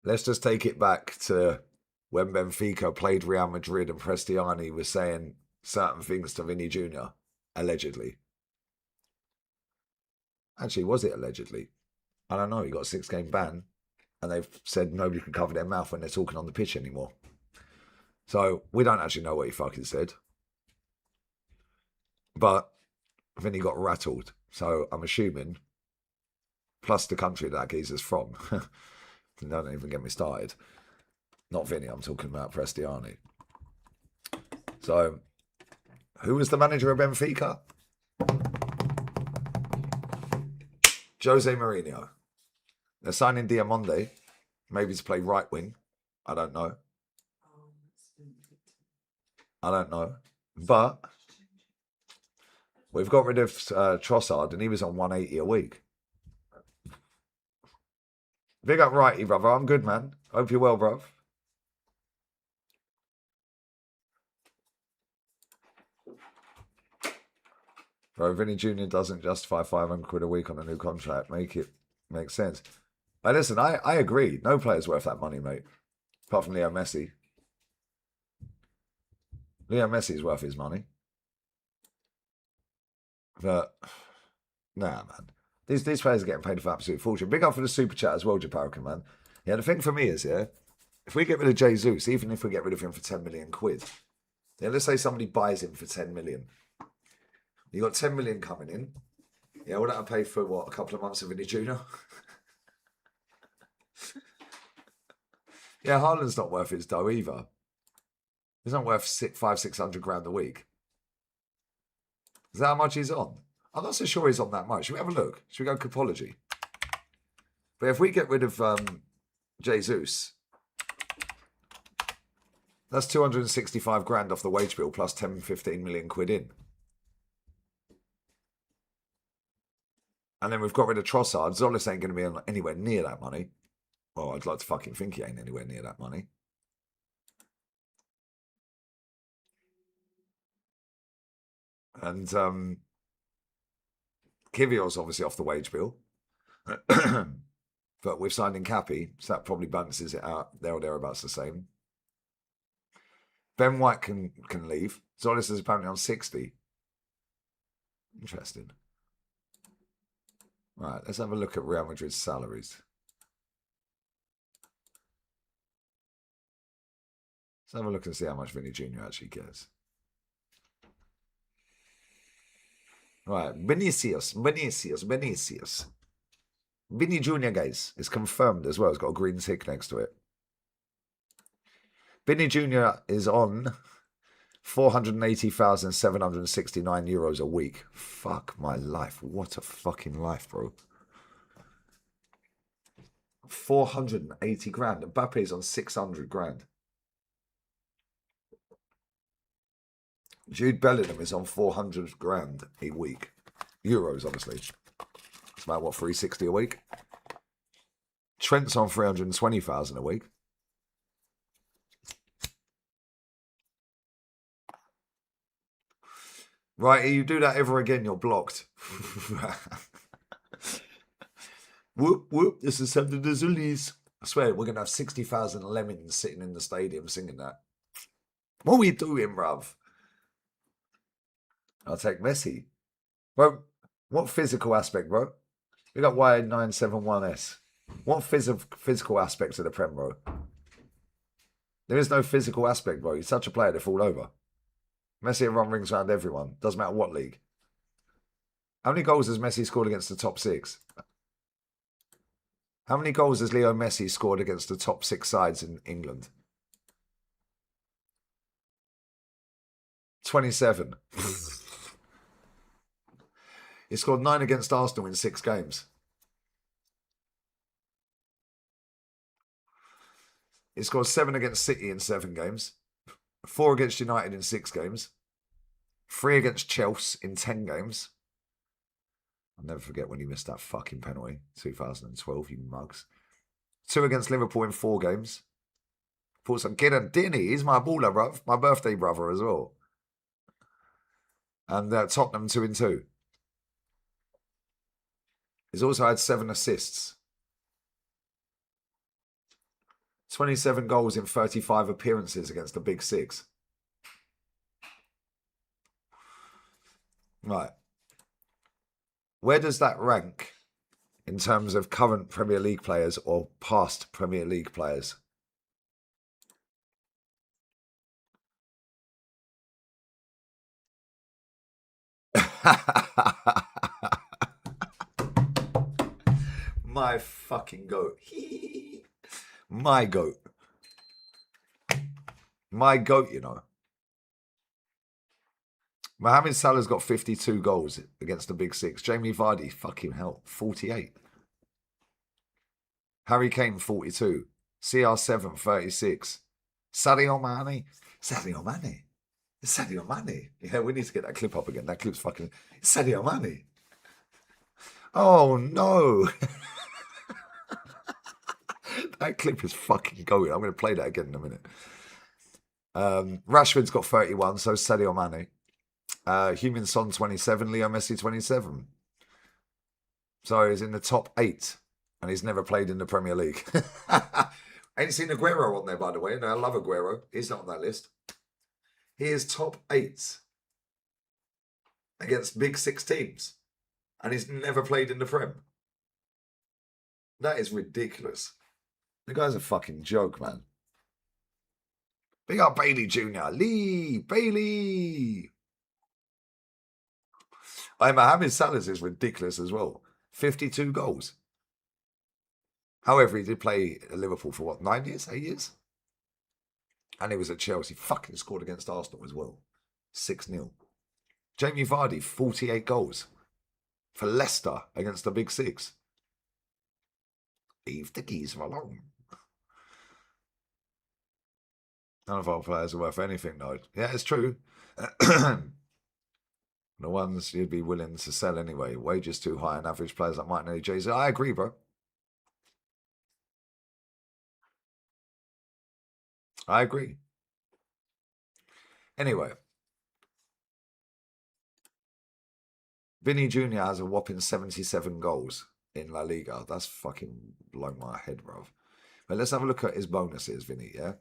let's just take it back to when Benfica played Real Madrid and Prestiani was saying certain things to Vini Jr., allegedly. Actually, was it allegedly? I don't know. He got a 6-game ban, and they've said nobody can cover their mouth when they're talking on the pitch anymore. So we don't actually know what he fucking said. But Vinny got rattled. So I'm assuming, plus the country that geezer's from. Don't even get me started. Not Vinny, I'm talking about Prestiani. So, who was the manager of Benfica? Jose Mourinho. They're signing Diamonde, maybe to play right wing. I don't know. But we've got rid of Trossard, and he was on 180 a week. Big up righty, brother. I'm good, man. Hope you're well, bruv. Bro, Vinny Jr. doesn't justify 500 quid a week on a new contract. Make sense. But listen, I agree. No player's worth that money, mate. Apart from Leo Messi. Leo Messi's worth his money. But, nah, man. These players are getting paid for absolute fortune. Big up for the super chat as well, Japarican, man. Yeah, the thing for me is, yeah, if we get rid of Jesus, even if we get rid of him for 10 million quid, yeah, let's say somebody buys him for 10 million. You got 10 million coming in. Yeah, well, that'll pay for, what, a couple of months of Vini Jr.? Yeah, Haaland's not worth his dough either. He's not worth 500-600 grand a week. Is that how much he's on? I'm not so sure he's on that much. Should we have a look? Should we go Capology? But if we get rid of Jesus, that's 265 grand off the wage bill plus 10-15 million quid in. And then we've got rid of Trossard. Zolis ain't going to be anywhere near that money. Well, I'd like to fucking think he ain't anywhere near that money. And Kivior's obviously off the wage bill. But we've signed in Cappy, so that probably balances it out there or thereabouts the same. Ben White can leave. Zolis is apparently on 60. Interesting. Right, let's have a look at Real Madrid's salaries. Let's have a look and see how much Vini Jr. actually gets. Right, Vinicius. Vini Jr., guys, is confirmed as well. It's got a green tick next to it. Vini Jr. is on 480,769 euros a week. Fuck my life. What a fucking life, bro. 480 grand. Mbappe's on 600 grand. Jude Bellingham is on 400 grand a week. Euros, obviously. It's about, what, 360 a week? Trent's on 320,000 a week. Right, if you do that ever again, you're blocked. Whoop, whoop, this is something to Zulis. I swear, we're going to have 60,000 lemons sitting in the stadium singing that. What are we doing, bruv? I'll take Messi. Bro, what physical aspect, bro? We got Y971S. What physical aspects of the Prem, bro? There is no physical aspect, bro. He's such a player to fall over. Messi run rings around everyone. Doesn't matter what league. How many goals has Messi scored against the top six? How many goals has Leo Messi scored against the top six sides in England? 27. He scored 9 against Arsenal in 6 games. He scored 7 against City in 7 games. 4 against United in 6 games. 3 against Chelsea in 10 games. I'll never forget when he missed that fucking penalty. 2012, you mugs. 2 against Liverpool in 4 games. Put some kid and Dinny. He's my baller, bruv. My birthday brother as well. And Tottenham 2-2. He's also had 7 assists. 27 goals in 35 appearances against the Big Six. Right. Where does that rank in terms of current Premier League players or past Premier League players? My fucking goat. My goat. My goat, you know. Mohamed Salah's got 52 goals against the Big Six. Jamie Vardy, fucking hell, 48. Harry Kane, 42. CR7, 36. Sadio Mane. Sadio Mane. Sadio Mane. Yeah, we need to get that clip up again. That clip's fucking... Sadio Mane. Oh, no. That clip is fucking going. I'm going to play that again in a minute. Rashford's got 31, so Sadio Mane. Heung-min Son 27, Leo Messi 27. So he's in the top 8, and he's never played in the Premier League. Ain't seen Aguero on there, by the way. No, I love Aguero. He's not on that list. He is top 8 against Big Six teams, and he's never played in the Prem. That is ridiculous. The guy's a fucking joke, man. Big up Bailey Jr. Lee Bailey. Mohamed Salah's is ridiculous as well. 52 goals. However, he did play at Liverpool for what, 9 years, 8 years? And he was at Chelsea. Fucking scored against Arsenal as well. 6-0. Jamie Vardy, 48 goals. For Leicester against the Big Six. Leave the geezer alone. None of our players are worth anything, though. Yeah, it's true. The ones you'd be willing to sell anyway. Wages too high and average players like Martin and Jay-Z. I agree, bro. I agree. Anyway. Vini Jr. has a whopping 77 goals in La Liga. That's fucking blowing my head, bro. But let's have a look at his bonuses, Vinny, yeah?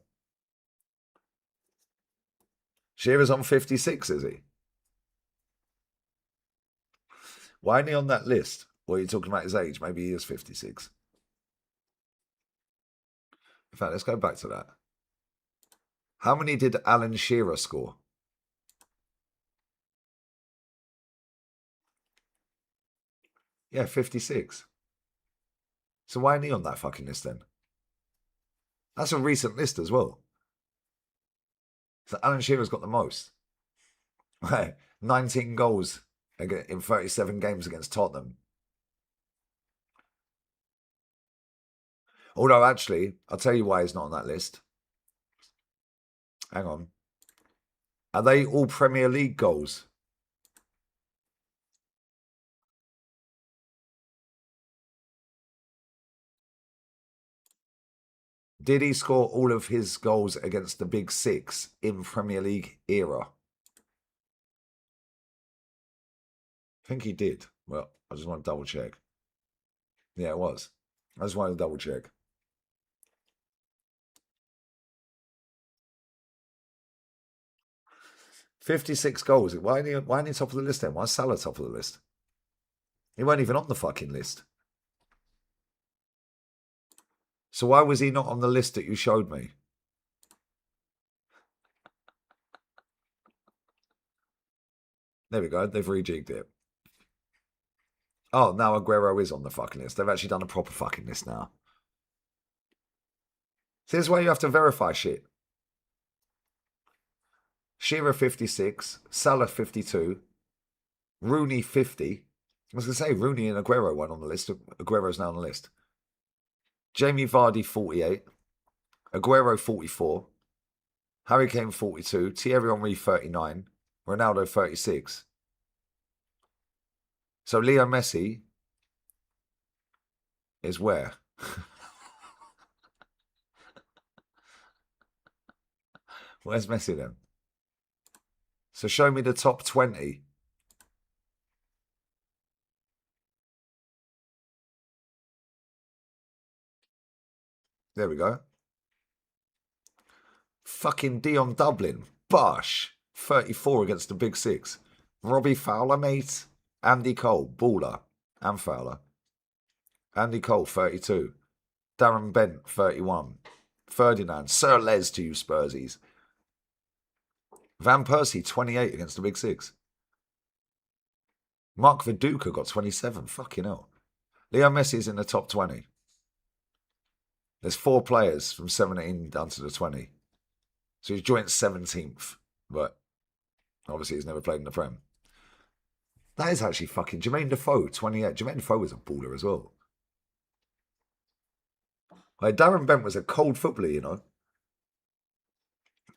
Shearer's on 56, is he? Why ain't he on that list? Or are you talking about his age? Maybe he is 56. In fact, let's go back to that. How many did Alan Shearer score? Yeah, 56. So why ain't he on that fucking list then? That's a recent list as well. So Alan Shearer's got the most. 19 goals in 37 games against Tottenham. Although, actually, I'll tell you why he's not on that list. Hang on. Are they all Premier League goals? Did he score all of his goals against the Big Six in Premier League era? I think he did. Well, I just want to double check. Yeah, it was. I just wanted to double check. 56 goals. Why ain't he top of the list then? Why is Salah top of the list? He weren't even on the fucking list. So why was he not on the list that you showed me? There we go. They've rejigged it. Oh, now Aguero is on the fucking list. They've actually done a proper fucking list now. See, this is why you have to verify shit. Shearer 56, Salah 52, Rooney 50. I was going to say Rooney and Aguero weren't on the list. Aguero's now on the list. Jamie Vardy 48, Aguero 44, Harry Kane 42, Thierry Henry 39, Ronaldo 36. So Leo Messi is where? Where's Messi then? So show me the top 20. There we go. Fucking Dion Dublin. Bosh. 34 against the Big Six. Robbie Fowler, mate. Andy Cole, baller. And Fowler. Andy Cole, 32. Darren Bent, 31. Ferdinand. Sir Les to you, Spursies. Van Persie, 28 against the Big Six. Mark Viduka got 27. Fucking hell. Leo Messi's in the top 20. There's 4 players from 17 down to the 20. So he's joint 17th. But obviously he's never played in the Prem. That is actually fucking Jermaine Defoe, 28. Jermaine Defoe was a baller as well. Like, Darren Bent was a cold footballer, you know.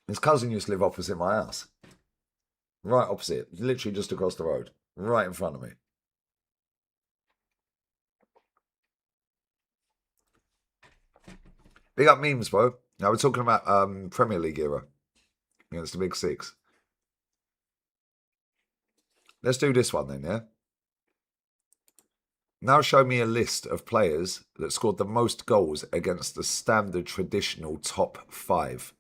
His cousin used to live opposite my house. Right opposite. Literally just across the road. Right in front of me. Big up memes, bro. Now we're talking about Premier League era against the Big Six. Let's do this one then, yeah? Now show me a list of players that scored the most goals against the standard traditional top 5.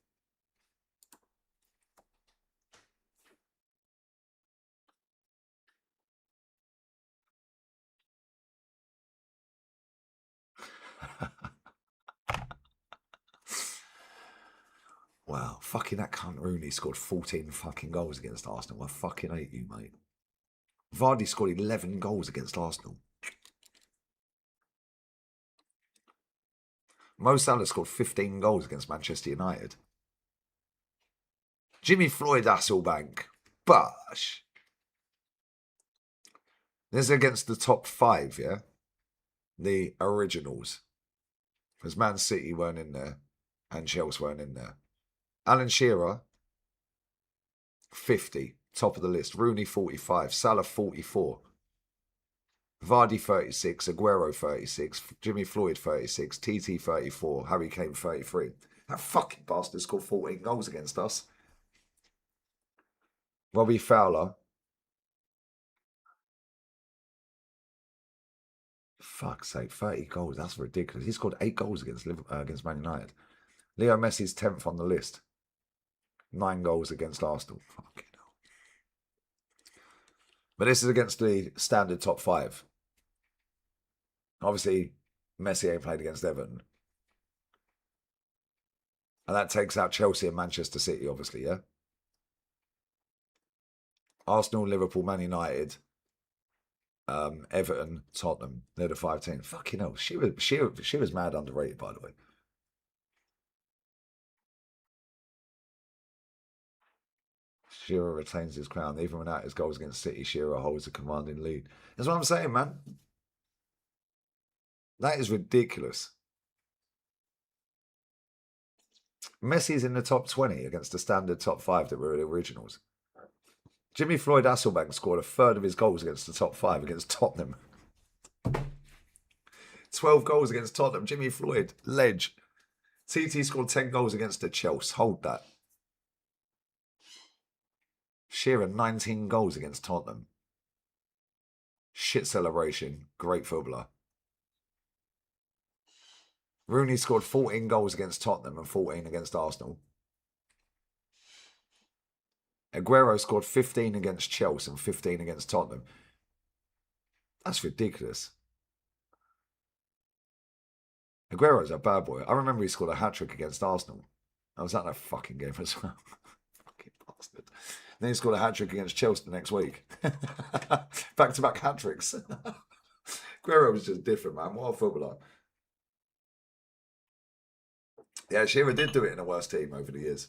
Wow, fucking that cunt Rooney scored 14 fucking goals against Arsenal. I fucking hate you, mate. Vardy scored 11 goals against Arsenal. Mo Salah scored 15 goals against Manchester United. Jimmy Floyd Hasselbank. Bush. This is against the top 5, yeah? The originals. Because Man City weren't in there. And Chelsea weren't in there. Alan Shearer, 50. Top of the list. Rooney, 45. Salah, 44. Vardy, 36. Aguero, 36. Jimmy Floyd, 36. TT, 34. Harry Kane, 33. That fucking bastard scored 14 goals against us. Robbie Fowler, fuck's sake, 30 goals. That's ridiculous. He scored 8 goals against Man United. Leo Messi's 10th on the list. 9 goals against Arsenal. Fucking hell. But this is against the standard top 5. Obviously, Messi ain't played against Everton. And that takes out Chelsea and Manchester City, obviously, yeah? Arsenal, Liverpool, Man United, Everton, Tottenham. They're the 5 teams. Fucking hell. She was mad underrated, by the way. Shearer retains his crown. Even without his goals against City, Shearer holds a commanding lead. That's what I'm saying, man. That is ridiculous. Messi's in the top 20 against the standard top 5 that were the originals. Jimmy Floyd Hasselbank scored a third of his goals against the top 5 against Tottenham. 12 goals against Tottenham. Jimmy Floyd, ledge. TT scored 10 goals against the Chelsea. Hold that. Shearer, 19 goals against Tottenham. Shit celebration. Great footballer. Rooney scored 14 goals against Tottenham and 14 against Arsenal. Aguero scored 15 against Chelsea and 15 against Tottenham. That's ridiculous. Aguero's a bad boy. I remember he scored a hat-trick against Arsenal. I was at that fucking game as well. Fucking bastard. Then he scored a hat-trick against Chelsea the next week. Back-to-back hat-tricks. Aguero was just different, man. What a footballer. Yeah, Shearer did do it in a worse team over the years.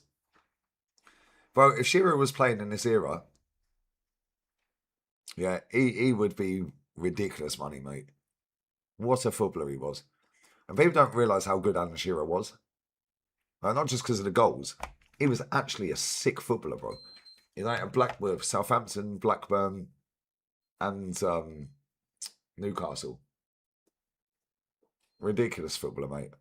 Bro, if Shearer was playing in this era, yeah, he would be ridiculous money, mate. What a footballer he was. And people don't realise how good Alan Shearer was. Not just because of the goals. He was actually a sick footballer, bro. He's like with Southampton, Blackburn, and Newcastle. Ridiculous footballer, mate.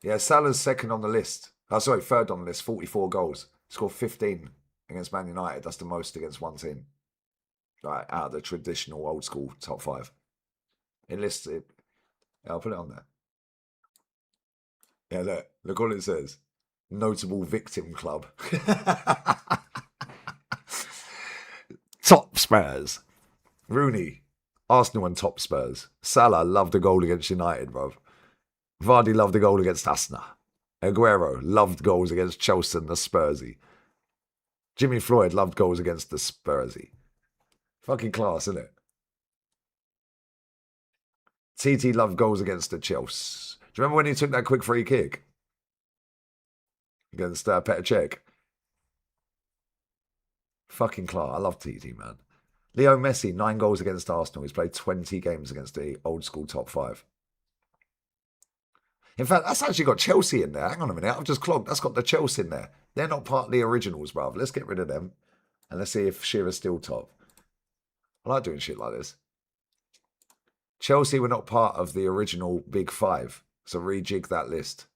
Yeah, Salah's second on the list. Oh, sorry, third on the list, 44 goals. Scored 15 against Man United. That's the most against one team. Right, out of the traditional old school top 5. It lists it. Yeah, I'll put it on there. Yeah, look what it says. Notable victim club. Top Spurs. Rooney. Arsenal and top Spurs. Salah loved a goal against United, bruv. Vardy loved a goal against Arsenal. Aguero loved goals against Chelsea and the Spursy. Jimmy Floyd loved goals against the Spursy. Fucking class, isn't it? TT loved goals against the Chelsea. Do you remember when he took that quick free kick? Against Petr Cech? Fucking class. I love TT, man. Leo Messi, 9 goals against Arsenal. He's played 20 games against the old school top 5. In fact, that's actually got Chelsea in there. Hang on a minute. I've just clogged. That's got the Chelsea in there. They're not part of the originals, bruv. Let's get rid of them. And let's see if Shearer's still top. I like doing shit like this. Chelsea were not part of the original Big 5. So rejig that list.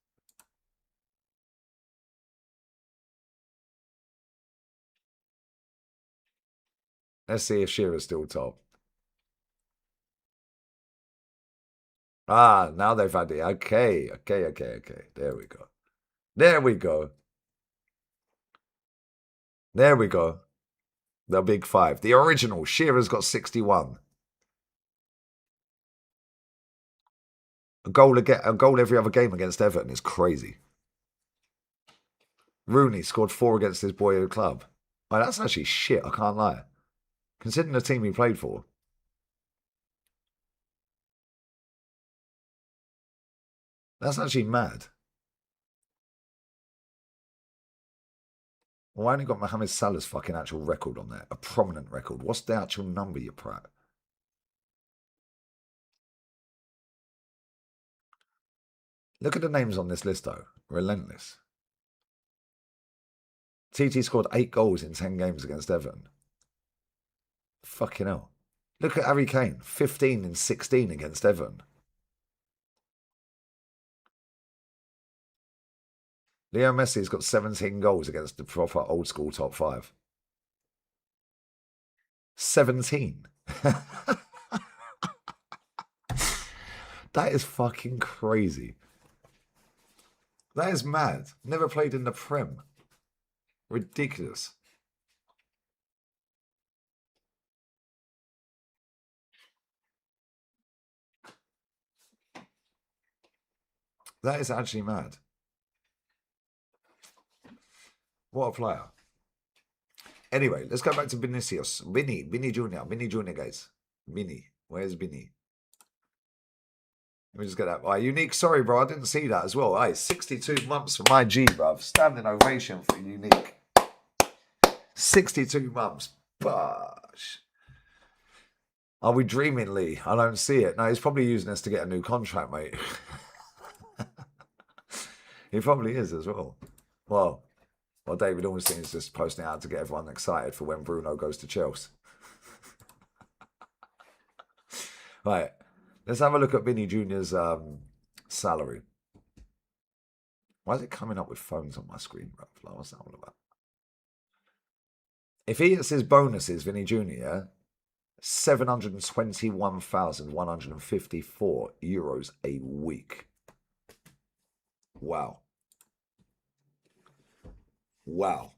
Let's see if Shearer's still top. Ah, now they've had it. Okay. There we go. There we go. There we go. The Big 5. The original. Shearer's got 61. A goal every other game against Everton is crazy. Rooney scored 4 against his boyhood club. Oh, that's actually shit, I can't lie. Considering the team he played for. That's actually mad. Well, I only got Mohamed Salah's fucking actual record on there. A prominent record. What's the actual number, you prat? Look at the names on this list, though. Relentless. TT scored 8 goals in 10 games against Everton. Fucking hell. Look at Harry Kane. 15 in 16 against Everton. Leo Messi's got 17 goals against the proper old school top 5. 17. That is fucking crazy. That is mad. Never played in the Prem. Ridiculous. That is actually mad. What a player. Anyway, let's go back to Vinicius. Vini Jr., guys. Vini. Where's Vini? Let me just get that. Right, Unique, sorry, bro. I didn't see that as well. Hey, 62 months for my G, bruv. Standing ovation for Unique. 62 months. Bosh. Are we dreaming, Lee? I don't see it. No, he's probably using this to get a new contract, mate. He probably is as well. Well, David Ornstein is just posting out to get everyone excited for when Bruno goes to Chelsea. Right. Let's have a look at Vini Jr.'s salary. Why is it coming up with phones on my screen, bro? What's that all about? If he hits his bonuses, Vini Jr., yeah, €721,154 a week. Wow. Wow.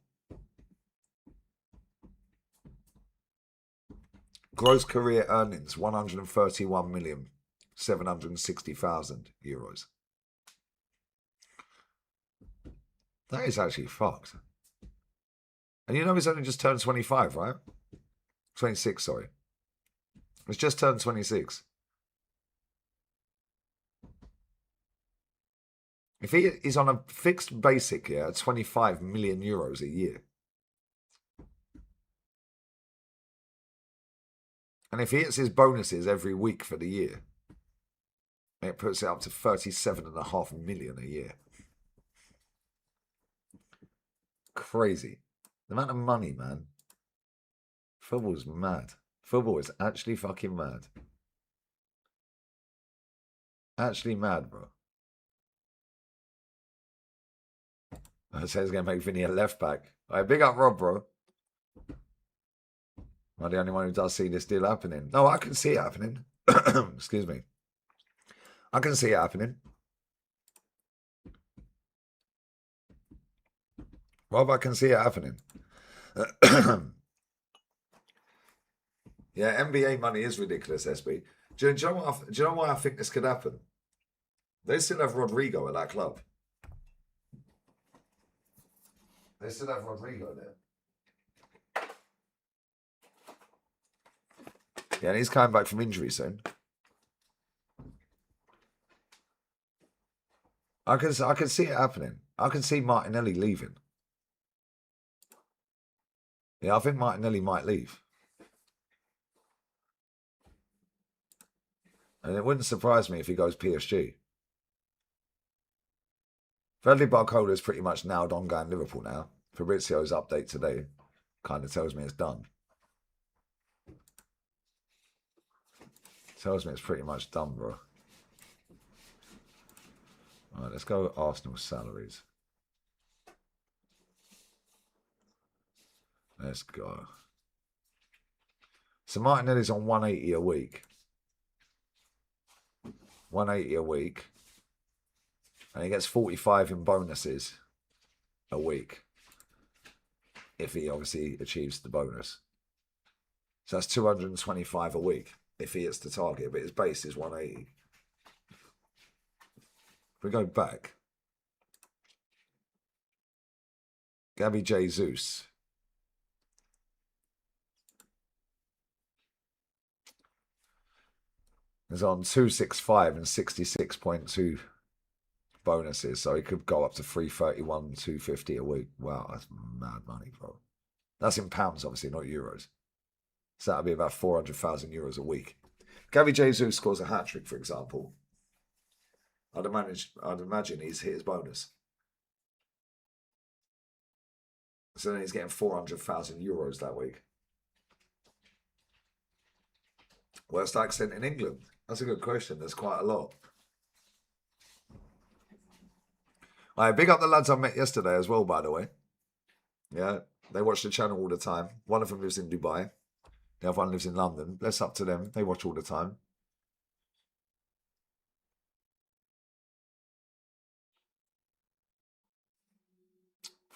Gross career earnings, €131,760,000. That is actually fucked. And you know he's only just turned 25, right? 26, sorry. He's just turned 26. If he is on a fixed basic, yeah, €25 million a year. And if he hits his bonuses every week for the year, it puts it up to 37.5 million a year. Crazy. The amount of money, man. Football's mad. Football is actually fucking mad. Actually mad, bro. I say he's going to make Vinny a left back. All right, big up Rob, bro. I'm the only one who does see this deal happening. No, I can see it happening. Excuse me. I can see it happening. Rob, I can see it happening. Yeah, NBA money is ridiculous, SB. Do you know why I think this could happen? They still have Rodrigo at that club. They still have Rodrigo there. Yeah, and he's coming back from injury soon. I can see it happening. I can see Martinelli leaving. Yeah, I think Martinelli might leave. And it wouldn't surprise me if he goes PSG. Bradley Barcola is pretty much nailed on going Liverpool now. Fabrizio's update today kind of tells me it's done. Tells me it's pretty much done, bro. All right, let's go Arsenal salaries. Let's go. So Martinelli's on 180 a week. 180 a week. And he gets 45 in bonuses a week. If he obviously achieves the bonus. So that's 225 a week if he hits the target. But his base is 180. If we go back. Gabby Jesus. Is on 265 and 66.2 bonuses, so he could go up to 331, 250 a week. Wow, that's mad money, bro. That's in pounds, obviously, not euros. So that'd be about 400,000 euros a week. Gabby Jesus scores a hat trick, for example. I'd imagine he's hit his bonus. So then he's getting 400,000 euros that week. Worst accent in England? That's a good question. There's quite a lot. All right, big up the lads I met yesterday as well, by the way. Yeah, they watch the channel all the time. One of them lives in Dubai. The other one lives in London. Bless up to them. They watch all the time.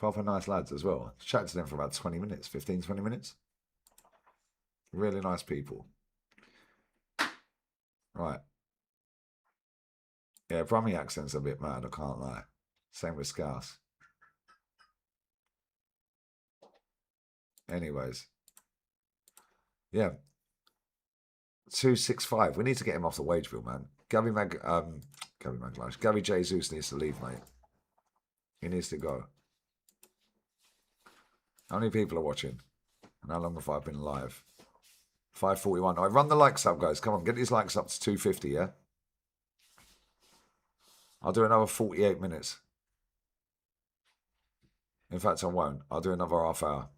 Proper nice lads as well. Chatted to them for about 20 minutes, 15, 20 minutes. Really nice people. Right. Yeah, Brummie accent's a bit mad, I can't lie. Same with Scouse. Anyways. Yeah. 265. We need to get him off the wage bill, man. Gary Jesus needs to leave, mate. He needs to go. How many people are watching? And how long have I been live? 5:41. I run the likes up, guys. Come on, get these likes up to 250, yeah? I'll do another 48 minutes. In fact, I won't. I'll do another half hour.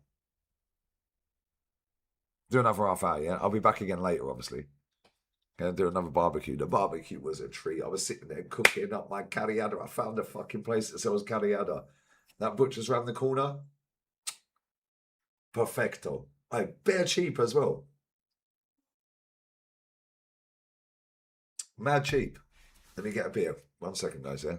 Do another half hour, yeah? I'll be back again later, obviously. Gonna do another barbecue. The barbecue was a treat. I was sitting there cooking up my carriada. I found a fucking place that sells carriada. That butcher's round the corner. Perfecto. Like, bare cheap as well. Mad cheap. Let me get a beer. 1 second, guys, yeah?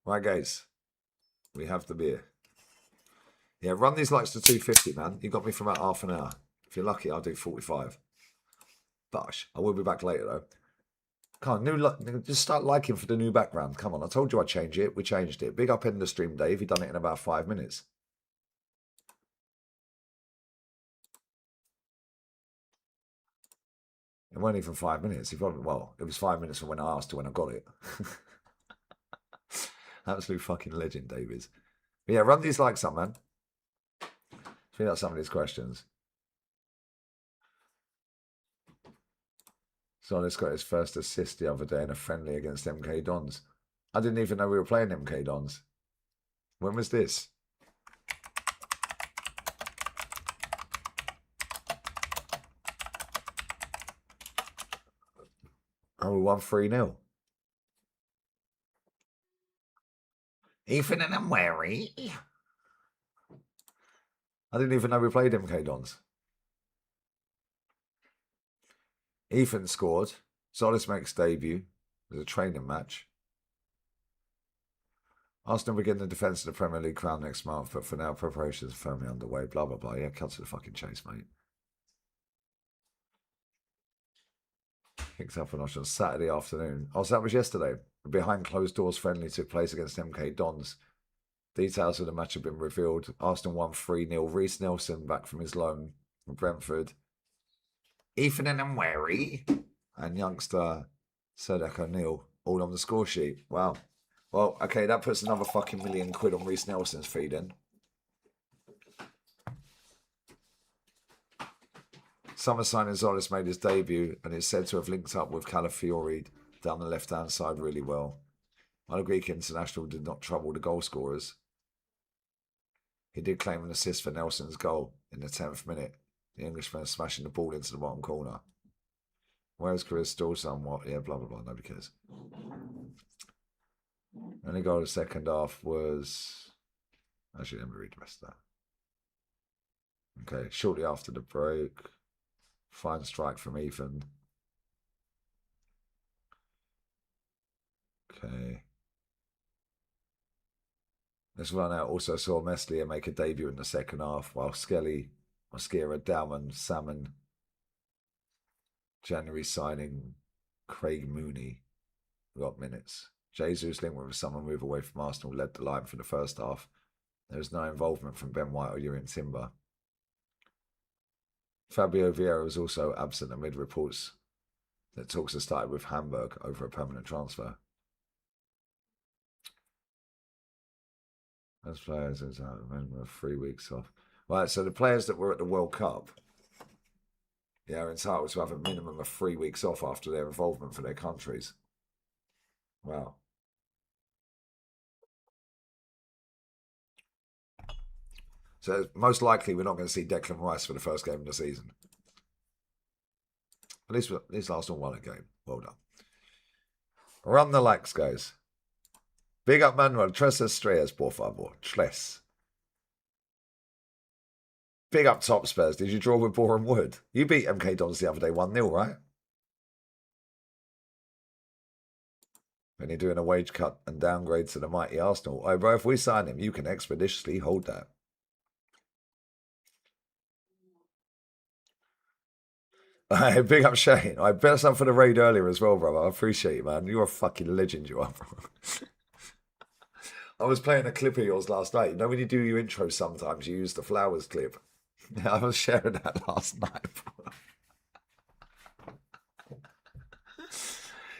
Right, guys. We have the beer. Yeah, run these likes to 250, man. You got me for about half an hour. If you're lucky, I'll do 45. Bosh. I will be back later, though. Come on, just start liking for the new background. Come on, I told you I'd change it. We changed it. Big up in the stream, Dave. He done it in about 5 minutes. It wasn't even 5 minutes. Well, it was 5 minutes from when I asked to when I got it. Absolute fucking legend, Dave is. But yeah, run these likes up, man. Fill out some of these questions. Solis got his first assist the other day in a friendly against MK Dons. I didn't even know we were playing MK Dons. When was this? Oh, we won 3-0. Ethan and I'm wary. I didn't even know we played MK Dons. Ethan scored. Solis makes debut. It was a training match. Arsenal begin the defence of the Premier League crown next month, but for now preparations are firmly underway. Blah, blah, blah. Yeah, cut to the fucking chase, mate. Kicked up a notch on Saturday afternoon. Oh, so that was yesterday. A behind closed doors friendly took place against MK Dons. Details of the match have been revealed. Arsenal won 3-0. Reece Nelson back from his loan from Brentford. Ethan and I'm wary. And youngster Sedek O'Neill all on the score sheet. Wow. Well, okay, that puts another fucking £1,000,000 on Reece Nelson's fee then. Summer signing Solis made his debut and is said to have linked up with Calafiori down the left-hand side really well. While the Greek international did not trouble the goal scorers, he did claim an assist for Nelson's goal in the 10th minute. The Englishman smashing the ball into the bottom corner. Wales career still somewhat, yeah, blah, blah, blah, nobody cares. Only goal of the second half was... Actually, let me read the rest of that. Okay, shortly after the break, fine strike from Ethan. Okay. This run out also saw Meslier make a debut in the second half, while Skelly, Mosquera, Dowman, Salmon, January signing Craig Mooney got minutes. Jesus linked with a summer move away from Arsenal led the line for the first half. There was no involvement from Ben White or Ewan Timber. Fabio Vieira was also absent amid reports that talks have started with Hamburg over a permanent transfer. As players, as a minimum of 3 weeks off. Right, so the players that were at the World Cup, yeah, are entitled to have a minimum of 3 weeks off after their involvement for their countries. Wow. So most likely we're not going to see Declan Rice for the first game of the season. At least Arsenal won a game. Well done. Run the likes, guys. Big up Manuel. Tres estrellas, por favor. Tres. Big up Top Spurs. Did you draw with Boreham Wood? You beat MK Dons the other day 1-0, right? When you're doing a wage cut and downgrade to the mighty Arsenal. Oh, bro, if we sign him, you can expeditiously hold that. Big up Shane. I bet some for the raid earlier as well, brother. I appreciate you, man. You're a fucking legend, you are, bro. I was playing a clip of yours last night. You know when you do your intro sometimes, you use the flowers clip. Yeah, I was sharing that last night, bro.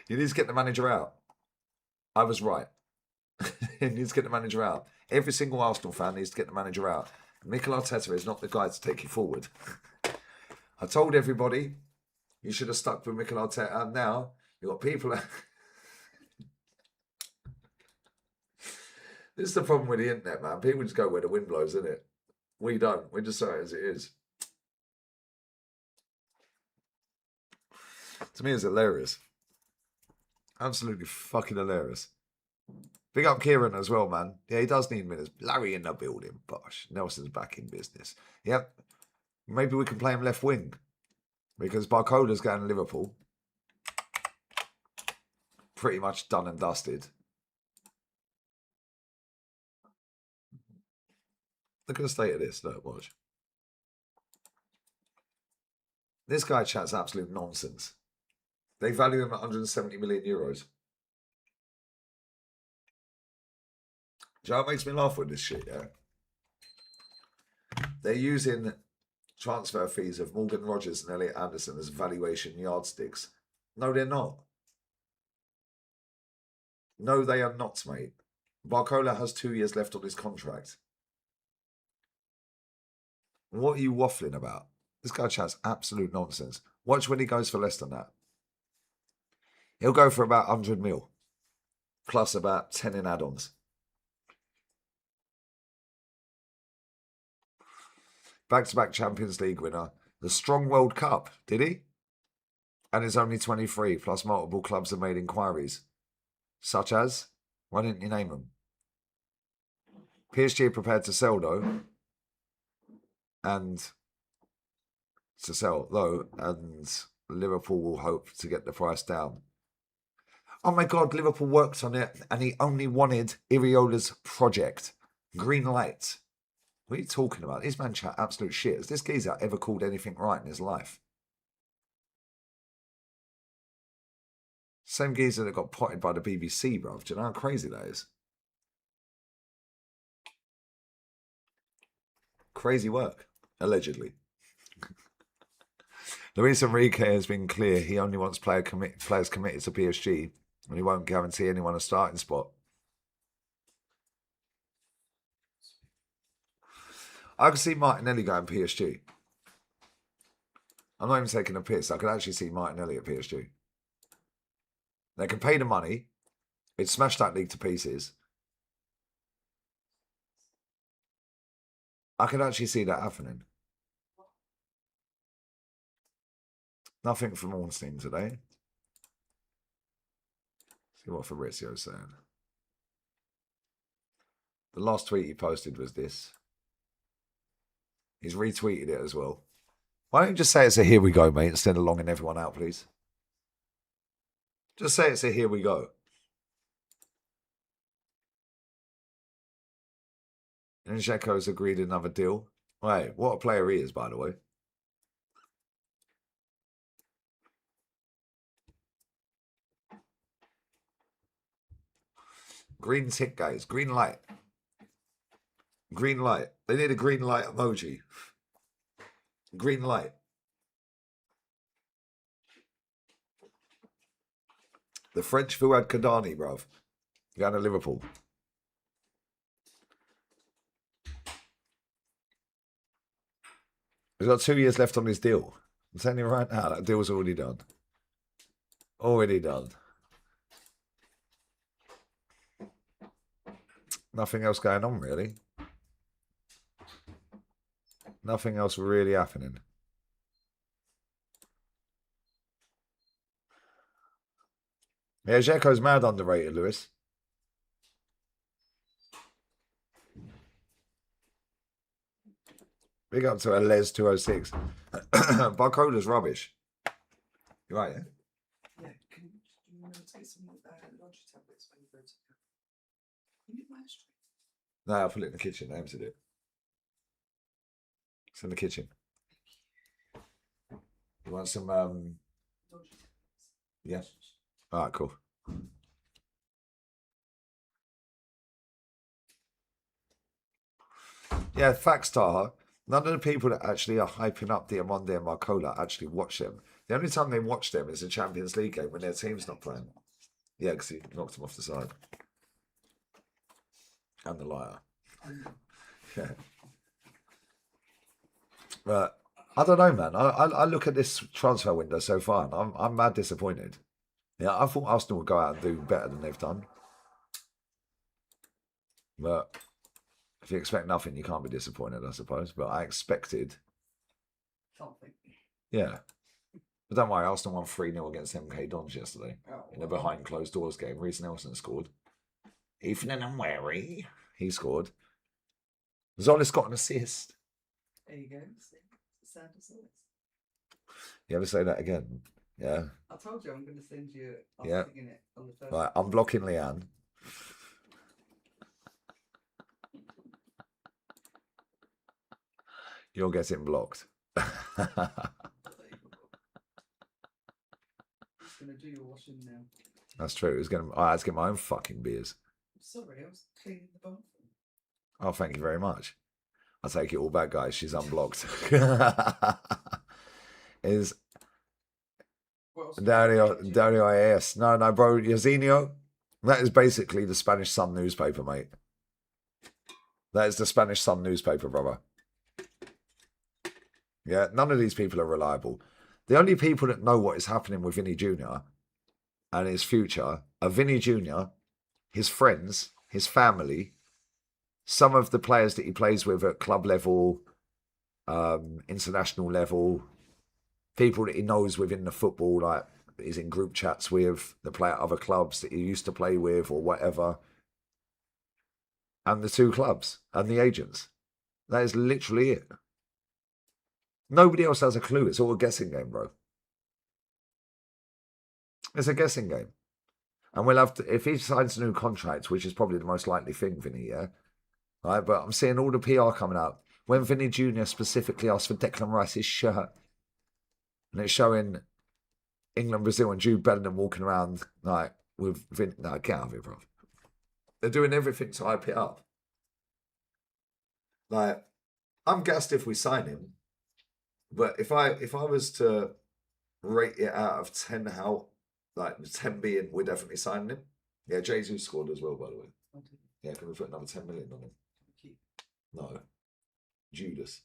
You need to get the manager out. I was right. He needs to get the manager out. Every single Arsenal fan needs to get the manager out. Mikel Arteta is not the guy to take you forward. I told everybody you should have stuck with Mikel Arteta, and now you've got people. This is the problem with the internet, man. People just go where the wind blows, isn't it? We don't. We just say it as it is. To me, it's hilarious. Absolutely fucking hilarious. Big up Kieran as well, man. Yeah, he does need minutes. Larry in the building. Bosh. Nelson's back in business. Yep. Maybe we can play him left wing. Because Barcola's going to Liverpool. Pretty much done and dusted. Look at the state of this. Look, watch. This guy chats absolute nonsense. They value him at 170 million euros. Do you know what makes me laugh with this shit, yeah? They're using transfer fees of Morgan Rogers and Elliot Anderson as valuation yardsticks. No, they're not. No, they are not, mate. Barcola has 2 years left on his contract. What are you waffling about? This guy chats absolute nonsense. Watch when he goes for less than that. He'll go for about 100 mil. Plus about 10 in add-ons. Back-to-back Champions League winner. The strong World Cup, did he? And is only 23, plus multiple clubs have made inquiries. Such as? Why didn't you name them? PSG prepared to sell, though. And Liverpool will hope to get the price down. Oh my God, Liverpool worked on it and he only wanted Iriola's project. Green light. What are you talking about? This man chat absolute shit. Has this geezer ever called anything right in his life? Same geezer that got potted by the BBC, bruv. Do you know how crazy that is? Crazy work, allegedly. Luis Enrique has been clear he only wants players committed to PSG and he won't guarantee anyone a starting spot. I could see Martinelli going PSG. I'm not even taking a piss. I could actually see Martinelli at PSG. They can pay the money. It'd smash that league to pieces. I could actually see that happening. Nothing from Ornstein today. See what Fabrizio's saying. The last tweet he posted was this. He's retweeted it as well. Why don't you just say it's a here we go, mate, instead of longing everyone out, please? Just say it's a here we go. And Dzeko's agreed another deal. Wait, what a player he is, by the way. Green tick, guys. Green light. Green light. They need a green light emoji. Green light. The French Fuad Kadani, bruv. Going to Liverpool. He's got 2 years left on his deal. I'm telling you right now, that deal's already done. Already done. Nothing else going on, really. Nothing else really happening. Yeah, Dzeko's mad underrated, Lewis. Big up to a Les 206. Barcola's rubbish. You're right, yeah? Yeah, can you remember to get some laundry tablets when you go to Can you get my ashtray? No, I'll put it in the kitchen. I emptied it. It's in the kitchen. You want some, Laundry tablets. yeah. All right, cool. Yeah, facts, Taha. None of the people that actually are hyping up Diamande and Marcola actually watch them. The only time they watch them is a Champions League game when their team's not playing. Yeah, because he knocked them off the side. And the liar. Yeah. But I don't know, man. I look at this transfer window so far and I'm mad disappointed. Yeah, I thought Arsenal would go out and do better than they've done. But if you expect nothing, you can't be disappointed, I suppose. But I expected. Something. Yeah. But don't worry, Arsenal won 3-0 against MK Dons yesterday. Oh, In a behind closed doors game. Reece Nelson scored. Ethan and Wary, he scored. Zolis got an assist. There you go. Sound of Zolis. You ever say that again? Yeah. I told you I'm going to send you. Yeah. Singing it on the first. Right, I'm blocking Leanne. You're getting blocked. Just going to do your washing now. That's true. I had to get my own fucking beers. Sorry, I was cleaning the bathroom. Oh, thank you very much. I'll take it all back, guys. She's unblocked. Is Dario IAS. No, bro. Yazinho. That is basically the Spanish Sun newspaper, mate. That is the Spanish Sun newspaper, brother. Yeah, none of these people are reliable. The only people that know what is happening with Vini Jr. and his future are Vini Jr., his friends, his family, some of the players that he plays with at club level, international level, people that he knows within the football, like he's in group chats with, that play at other clubs that he used to play with or whatever, and the two clubs and the agents. That is literally it. Nobody else has a clue. It's all a guessing game, bro. It's a guessing game. And we'll have to, if he signs a new contract, which is probably the most likely thing, Vinny, yeah? Right, but I'm seeing all the PR coming out. When Vinny Jr. specifically asked for Declan Rice's shirt, and it's showing England, Brazil, and Jude Bellingham walking around like with Vin. No, get out of here, bro. They're doing everything to hype it up. Like, I'm gassed if we sign him, but if I was to rate it out of 10, how like 10 being we're definitely signing him. Yeah, Jesus scored as well, by the way. Okay. Yeah, can we put another 10 million on him? No. Judas.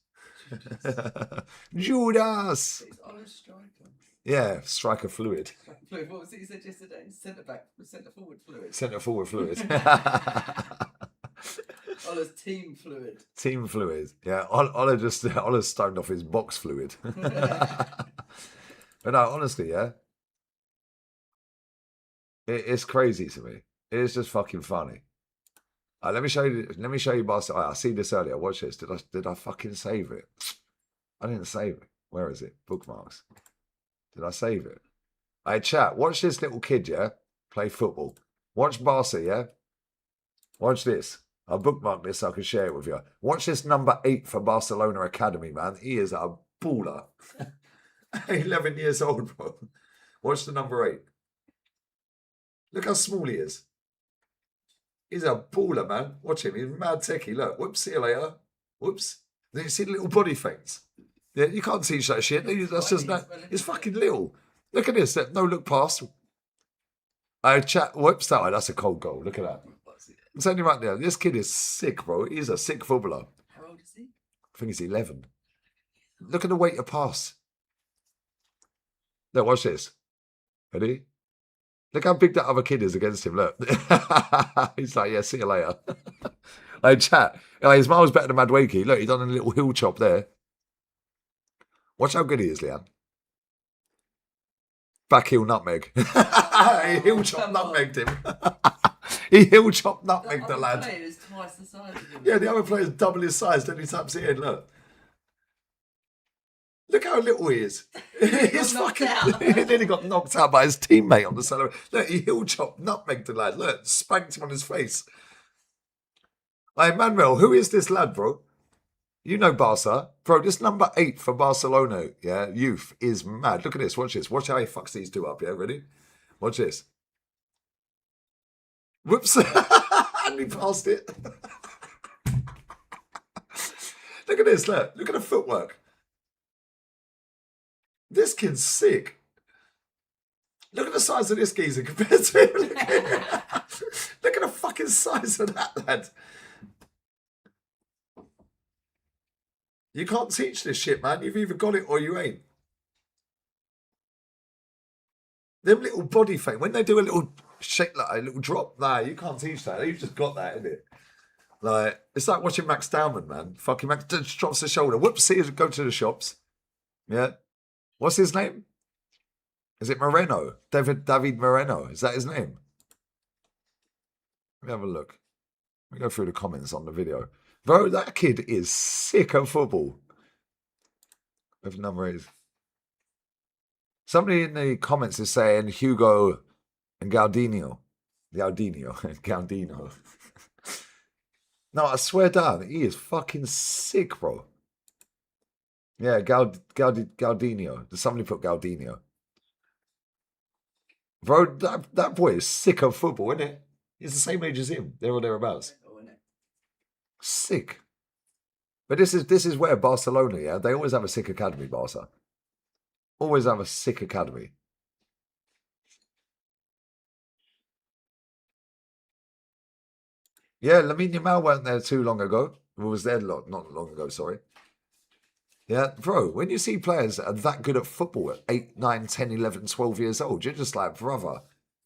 Judas! It's on a striker. Yeah, striker fluid. Fluid. What was it you said yesterday? Centre forward fluid. Centre forward fluid. Ola's team fluid. Team fluid. Yeah, Ola's stoned off his box fluid. But no, honestly, yeah. It's crazy to me. It's just fucking funny. Let me show you Barcelona. I see this earlier. Watch this. Did I fucking save it? I didn't save it. Where is it? Bookmarks. Did I save it? Hey, chat. Watch this little kid, yeah? Play football. Watch Barca, yeah? Watch this. I'll bookmark this so I can share it with you. Watch this number 8 for Barcelona Academy, man. He is a baller. 11 years old, bro. Watch the number 8. Look how small he is. He's a baller, man. Watch him. He's mad techie. Look. Whoops. See you later. Whoops. Then you see the little body feints. Yeah, you can't teach that shit. That's just not. It's fucking little. Look at this. No look pass. I chat. Whoops, that one. That's a cold goal. Look at that. What's it? I'm telling you right now, this kid is sick, bro. He's a sick footballer. How old is he? I think he's 11. Look at the weight of pass. Look, watch this. Ready? Look how big that other kid is against him. Look. He's like, yeah, see you later. Hey, chat. He's miles better than Madwakey. Look, he's done a little heel chop there. Watch how good he is, Leanne. Back heel nutmeg. He heel chop nutmegged him. He heel chop nutmegged the lad. The player is twice the size of him. Yeah, the other player's double his size. Then he taps it in. Look. Look how little he is. He's fucking. He nearly got knocked out by his teammate on the side. Look, he heel chopped nutmegged the lad. Look, spanked him on his face. Hey, Manuel, who is this lad, bro? You know Barca. Bro, this number 8 for Barcelona, yeah, youth, is mad. Look at this. Watch this. Watch how he fucks these two up, yeah? Ready? Watch this. Whoops. And he passed it. Look at this, look. Look at the footwork. This kid's sick. Look at the size of this geezer compared to him. Look at the fucking size of that lad. You can't teach this shit, man. You've either got it or you ain't. Them little body fake, when they do a little shake, like a little drop, nah, you can't teach that. You've just got that, innit? Like, it's like watching Max Dowman, man. Fucking Max just drops the shoulder. Whoops, see, go to the shops. Yeah. What's his name? Is it Moreno? David Moreno. Is that his name? Let me have a look. Let me go through the comments on the video. Bro, that kid is sick at football. With number 8. Somebody in the comments is saying Hugo and Gaudino. Gaudino. No, I swear down, he is fucking sick, bro. Yeah, Gaudino. Somebody put Gaudino. Bro, that boy is sick of football, isn't it? He's the same age as him. There or thereabouts. Sick. But this is where Barcelona, yeah, they always have a sick academy, Barca. Always have a sick academy. Yeah, Lamine Yamal weren't there too long ago. Well, was there not long ago, sorry. Yeah, bro, when you see players that are that good at football at 8, 9, 10, 11, 12 years old, you're just like, brother.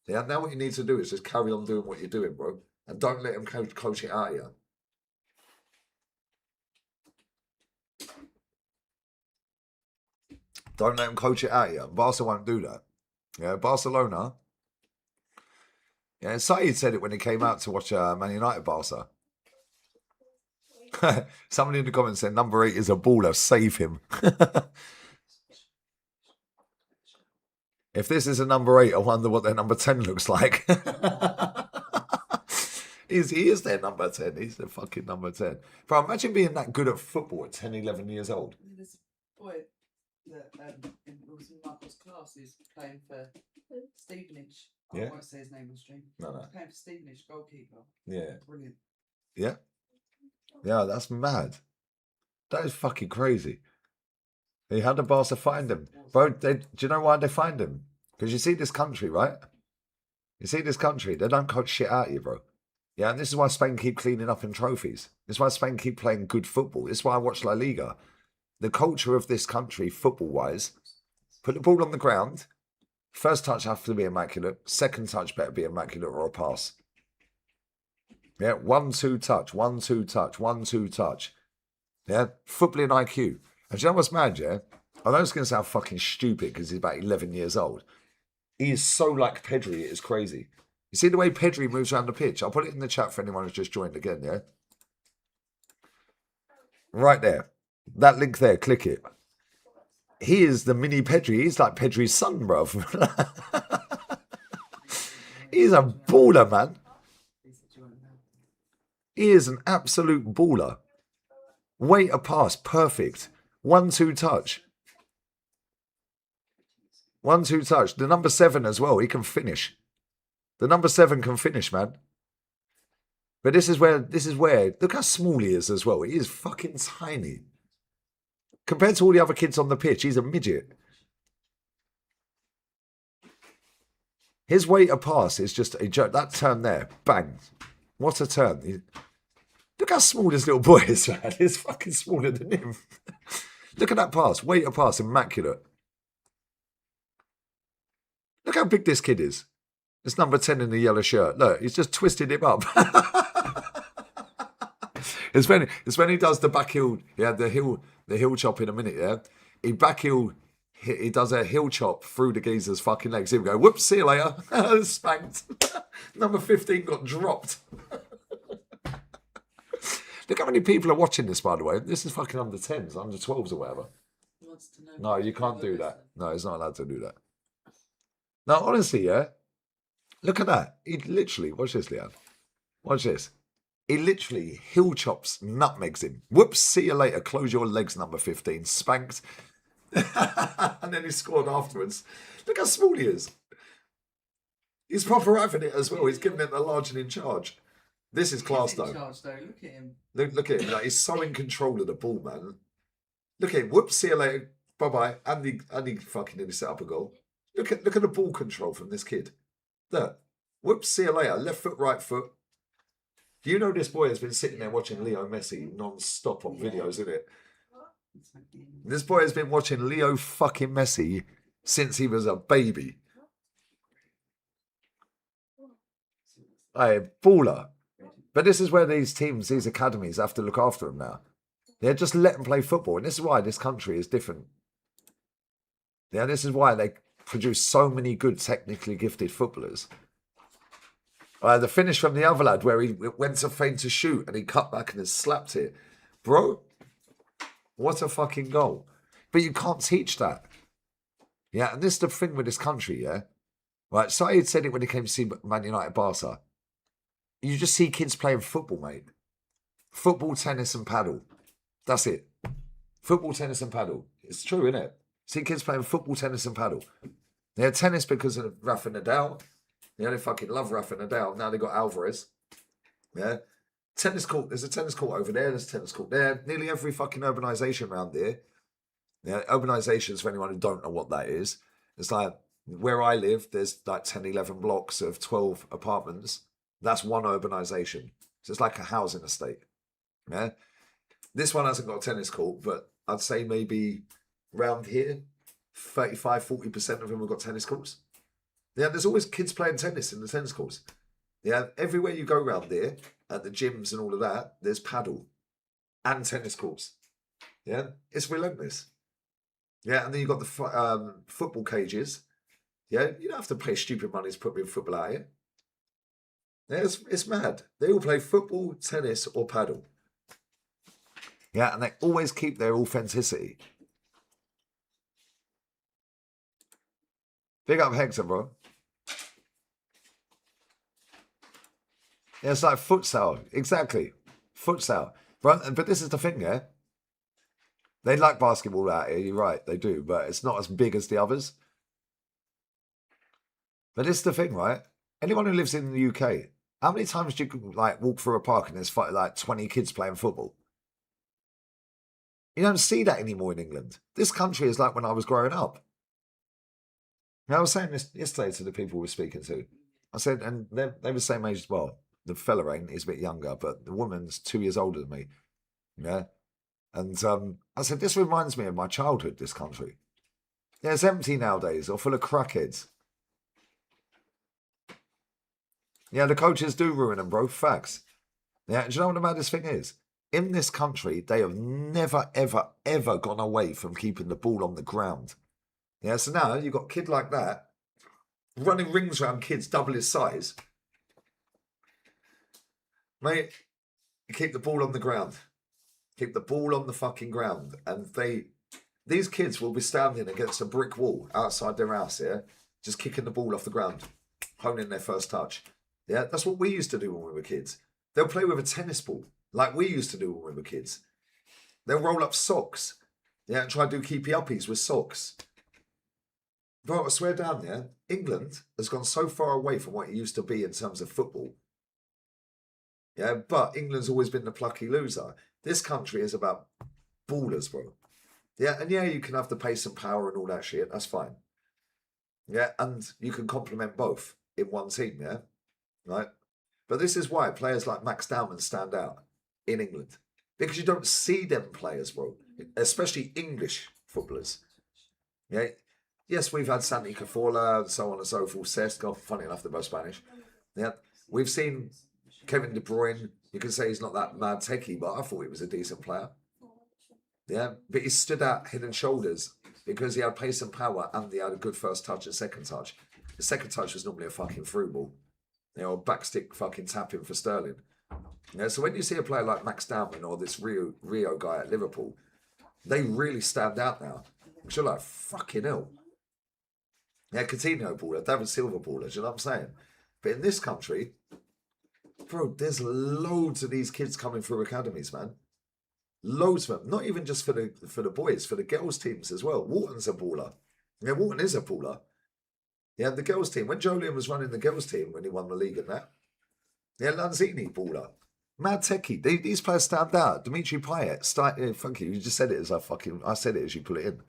Yeah, now what you need to do is just carry on doing what you're doing, bro. And don't let them coach it out of you. Don't let them coach it out of you. Barca won't do that. Yeah, Barcelona. Yeah, Saeed said it when he came out to watch Man United Barca. Somebody in the comments said number 8 is a baller. Save him. If this is a number 8, I wonder what their number 10 looks like. He is their number 10. He's the fucking number 10. Bro, imagine being that good at football at 10, 11 years old. There's a boy that was in Michael's class who's playing for Stevenage. Yeah. I won't say his name on stream. No. He's playing for Stevenage, goalkeeper. Yeah. Brilliant. Yeah. Yeah, that's mad. That is fucking crazy. He had the Barca find him. Bro, do you know why they find him? Because you see this country, right? You see this country, they don't coach shit out of you, bro. Yeah, and this is why Spain keep cleaning up in trophies. This is why Spain keep playing good football. This is why I watch La Liga. The culture of this country, football-wise, put the ball on the ground. First touch has to be immaculate. Second touch better be immaculate or a pass. Yeah, 1-2 touch, 1-2 touch, 1-2 touch. Yeah, footballing IQ. And do you know what's mad, yeah? I know it's going to sound fucking stupid because he's about 11 years old. He is so like Pedri, it is crazy. You see the way Pedri moves around the pitch? I'll put it in the chat for anyone who's just joined again, yeah? Right there. That link there, click it. He is the mini Pedri. He's like Pedri's son, bruv. He's a baller, man. He is an absolute baller. Weight a pass, perfect. 1-2 touch. 1-2 touch. The number 7 as well. He can finish. The number 7 can finish, man. But this is where. Look how small he is as well. He is fucking tiny. Compared to all the other kids on the pitch, he's a midget. His way to pass is just a joke. That turn there, bang. What a turn. Look how small this little boy is, man. He's fucking smaller than him. Look at that pass. Way to pass, immaculate. Look how big this kid is. It's number 10 in the yellow shirt. Look, he's just twisted him up. It's when he does the back heel. Yeah, the heel chop in a minute. Yeah, he does a heel chop through the geezer's fucking legs. Here we go. Whoops, see you later. Spanked. Number 15 got dropped. Look how many people are watching this, by the way. This is fucking under 10s, under 12s or whatever. No, you can't do that. No, he's not allowed to do that. No, honestly, yeah. Look at that. He literally, watch this, Leanne. Watch this. He literally heel chops, nutmegs him. Whoops, see you later. Close your legs, number 15. Spanked. And then he scored afterwards. Look how small he is. He's proper having it as well. He's giving it the large and in charge. This is class, though. Look at him. Look at him. Like, he's so in control of the ball, man. Look at him. Whoops, see you later. Bye-bye. And he fucking nearly set up a goal. Look at the ball control from this kid. Look. Whoops, see you later. Left foot, right foot. You know this boy has been sitting there watching Leo Messi non-stop on videos, isn't it? This boy has been watching Leo fucking Messi since he was a baby. Hey, baller. But this is where these teams, these academies have to look after him now. Yeah, just let them play football. And this is why this country is different. Yeah, this is why they produce so many good technically gifted footballers. The finish from the other lad where he went to feint to shoot and he cut back and has slapped it. Bro, what a fucking goal. But you can't teach that. Yeah, and this is the thing with this country, yeah? Right, Saeed said it when he came to see Man United Barca. You just see kids playing football, mate. Football, tennis and paddle. That's it. Football, tennis and paddle. It's true, isn't it? See kids playing football, tennis and paddle. They had tennis because of Rafa Nadal. Yeah, they fucking love Rafa Nadal. Now they got Alvarez. Yeah. Tennis court. There's a tennis court over there. There's a tennis court there. Nearly every fucking urbanisation around here. Yeah, urbanisations, for anyone who don't know what that is, it's like where I live, there's like 10, 11 blocks of 12 apartments. That's one urbanisation. So it's like a housing estate. Yeah. This one hasn't got a tennis court, but I'd say maybe round here, 35, 40% of them have got tennis courts. Yeah, there's always kids playing tennis in the tennis courts. Yeah, everywhere you go around there, at the gyms and all of that, there's paddle and tennis courts. Yeah, it's relentless. Yeah, and then you've got the football cages. Yeah, you don't have to pay stupid money to put me in football out here. Yeah, it's mad. They all play football, tennis, or paddle. Yeah, and they always keep their authenticity. Big up Hector, bro. Yeah, it's like futsal. Exactly. Futsal. But this is the thing, yeah? They like basketball out here, you're right, they do, but it's not as big as the others. But this is the thing, right? Anyone who lives in the UK, how many times do you like walk through a park and there's like 20 kids playing football? You don't see that anymore in England. This country is like when I was growing up. Now, I was saying this yesterday to the people we were speaking to. I said, and they were the same age as well. The fella ain't, he's a bit younger, but the woman's 2 years older than me. Yeah. And I said, this reminds me of my childhood, this country. Yeah, it's empty nowadays, or full of crackheads. Yeah, the coaches do ruin them, bro. Facts. Yeah, do you know what the maddest thing is? In this country, they have never, ever, ever gone away from keeping the ball on the ground. Yeah, so now you've got a kid like that running rings around kids double his size. Mate, you keep the ball on the ground. Keep the ball on the fucking ground. And these kids will be standing against a brick wall outside their house, yeah? Just kicking the ball off the ground, honing their first touch. Yeah, that's what we used to do when we were kids. They'll play with a tennis ball, like we used to do when we were kids. They'll roll up socks, yeah, and try to do keepy-uppies with socks. Bro, I swear down, yeah, England has gone so far away from what it used to be in terms of football. Yeah, but England's always been the plucky loser. This country is about ballers, bro. Yeah, and yeah, you can have the pace and power and all that shit. That's fine. Yeah, and you can complement both. in one team, yeah? Right? But this is why players like Max Dowman stand out in England. Because you don't see them players, bro. Especially English footballers. Yeah. Yes, we've had Santi Cazorla and so on and so forth. Cesc, funny enough, they're both Spanish. Yeah. We've seen Kevin De Bruyne. You can say he's not that mad techie, but I thought he was a decent player. Yeah. But he stood out head and shoulders because he had pace and power and he had a good first touch and second touch. The second touch was normally a fucking through ball. You know, backstick fucking tapping for Sterling. Yeah, so when you see a player like Max Dowman or this Rio guy at Liverpool, they really stand out now. Because you're like, fucking hell. Yeah, Coutinho baller, David Silva baller, do you know what I'm saying? But in this country, bro, there's loads of these kids coming through academies, man. Loads of them. Not even just for the boys, for the girls' teams as well. Wharton's a baller. Yeah, Wharton is a baller. Yeah, the girls' team. When Jolien was running the girls' team when he won the league and that. Yeah, Lanzini, baller. Mad techie. These players stand out. Dimitri Payet, funky. You just said it as I said it as you put it in.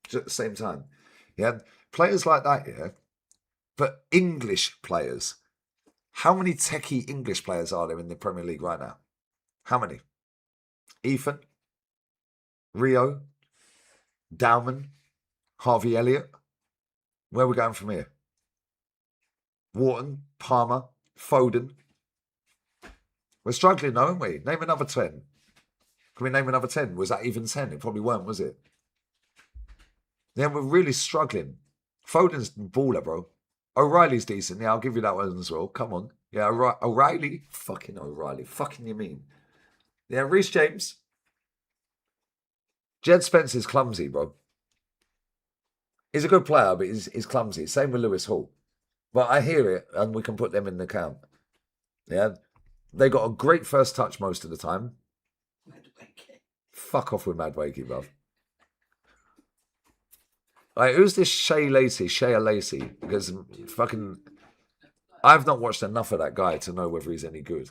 Just at the same time. Yeah, players like that, yeah. But English players. How many techie English players are there in the Premier League right now? How many? Ethan, Rio, Dowman, Harvey Elliott. Where are we going from here? Wharton, Palmer, Foden. We're struggling, though, aren't we? Name another 10. Can we name another 10? Was that even 10? It probably weren't, was it? Yeah, we're really struggling. Foden's baller, bro. O'Reilly's decent. Yeah, I'll give you that one as well. Come on. Yeah, O'Reilly. Fucking O'Reilly. Fucking you mean. Yeah, Reece James. Jed Spencer's clumsy, bro. He's a good player, but he's clumsy. Same with Lewis Hall. But I hear it, and we can put them in the count. Yeah. They got a great first touch most of the time. Fuck off with Mad Wakey, bruv. Like, who's this Shea Lacey? Because fucking... I've not watched enough of that guy to know whether he's any good.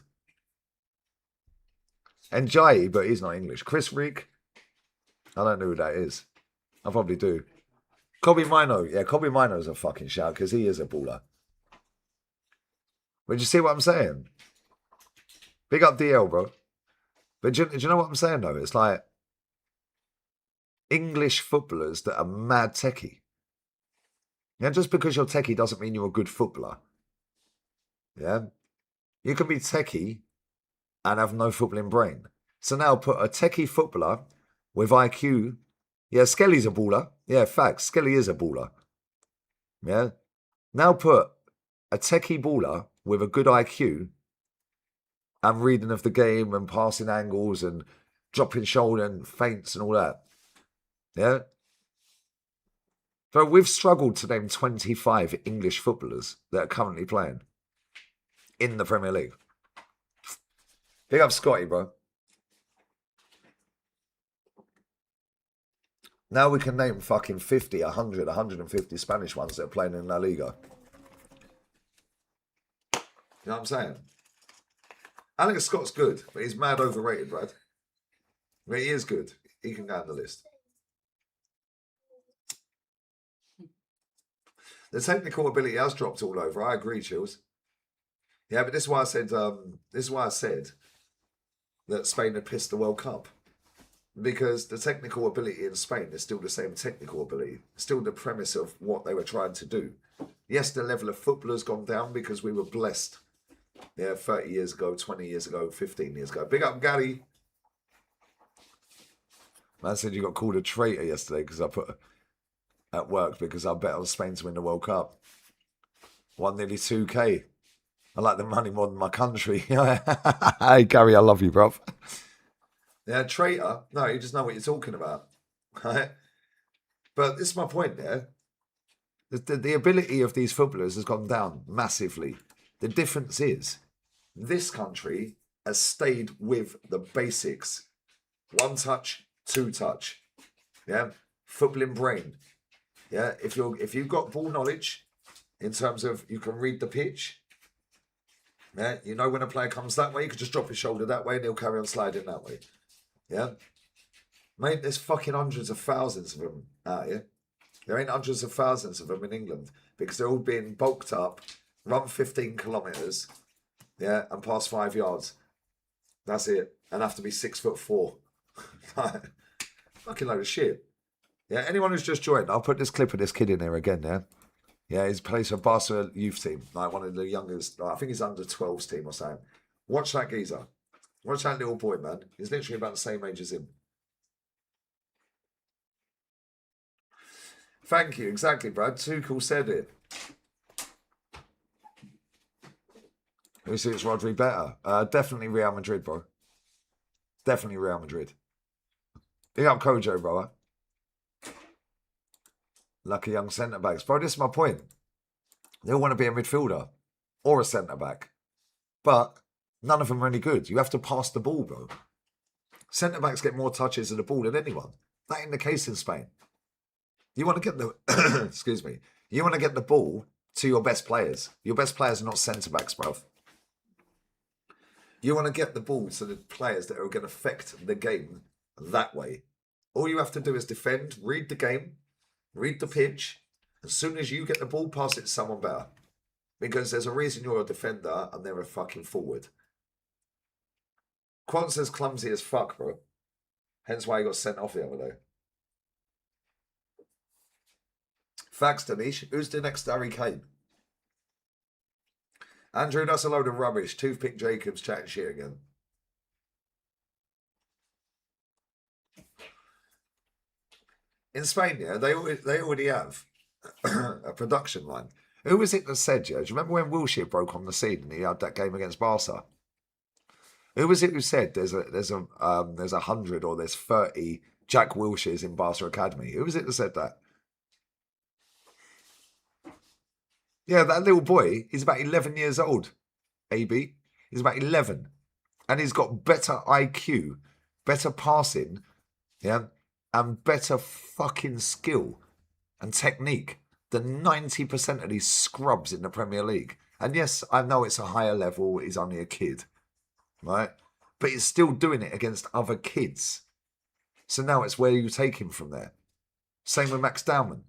And Jai, but he's not English. Chris Reek? I don't know who that is. I probably do. Kobe Mino. Yeah, Kobe Mino's a fucking shout because he is a baller. But you see what I'm saying? Big up DL, bro. But do you know what I'm saying, though? It's like English footballers that are mad techie. Yeah, just because you're techie doesn't mean you're a good footballer. Yeah? You can be techie and have no footballing brain. So now put a techie footballer with IQ. Yeah, Skelly's a baller. Yeah, facts. Skelly is a baller. Yeah? Now put a techie baller with a good IQ and reading of the game and passing angles and dropping shoulder and feints and all that. Yeah? So we've struggled to name 25 English footballers that are currently playing in the Premier League. Big up Scotty, bro. Now we can name fucking 50, 100, 150 Spanish ones that are playing in La Liga. You know what I'm saying? Alex Scott's good, but he's mad overrated, Brad. I mean, he is good. He can go on the list. The technical ability has dropped all over. I agree, Chills. Yeah, but this is why I said. That Spain had pissed the World Cup, because the technical ability in Spain is still the same technical ability, still the premise of what they were trying to do. Yes, the level of football has gone down because we were blessed. Yeah, 30 years ago, 20 years ago, 15 years ago. Big up, Gary. Man said you got called a traitor yesterday because I put at work because I bet on Spain to win the World Cup. Won nearly 2K. I like the money more than my country. Hey, Gary, I love you, bruv. Yeah, traitor? No, you just know what you're talking about. Right? But this is my point there. The ability of these footballers has gone down massively. The difference is this country has stayed with the basics. 1 touch, 2 touch. Yeah? Footballing brain. Yeah? If you've got ball knowledge in terms of you can read the pitch, yeah, you know when a player comes that way, you can just drop his shoulder that way and he'll carry on sliding that way. Yeah? Mate, there's fucking hundreds of thousands of them out here. There ain't hundreds of thousands of them in England because they're all being bulked up run 15 kilometres, yeah, and pass 5 yards. That's it. And have to be 6'4". Fucking load of shit. Yeah, anyone who's just joined, I'll put this clip of this kid in here again, yeah? Yeah, he's plays for Barca youth team, like one of the youngest, I think he's under 12s team or something. Watch that geezer. Watch that little boy, man. He's literally about the same age as him. Thank you, exactly, Brad. Tuchel said it. Who suits Rodri better? Definitely Real Madrid, bro. Definitely Real Madrid. Big up Kojo, brother. Lucky young centre backs. Bro, this is my point. They all want to be a midfielder or a centre back. But none of them are any good. You have to pass the ball, bro. Centre backs get more touches of the ball than anyone. That ain't the case in Spain. You want to get the excuse me. You want to get the ball to your best players. Your best players are not centre backs, bro. You want to get the ball to the players that are going to affect the game that way. All you have to do is defend, read the game, read the pitch. As soon as you get the ball, pass it to someone better. Because there's a reason you're a defender and they're a fucking forward. Quanza's clumsy as fuck, bro. Hence why he got sent off the other day. Facts, Danish. Who's the next Harry Kane? Andrew, that's a load of rubbish. Toothpick Jacobs chatting shit again. In Spain, yeah, they already have a production line. Who was it that said, yeah? Do you remember when Wilshere broke on the scene and he had that game against Barca? Who was it who said there's a 100 or there's 30 Jack Wilsheres in Barca Academy? Who was it that said that? Yeah, that little boy, he's about 11 years old, AB. He's about 11. And he's got better IQ, better passing, yeah, and better fucking skill and technique than 90% of these scrubs in the Premier League. And yes, I know it's a higher level, he's only a kid, right? But he's still doing it against other kids. So now it's where you take him from there. Same with Max Dowman.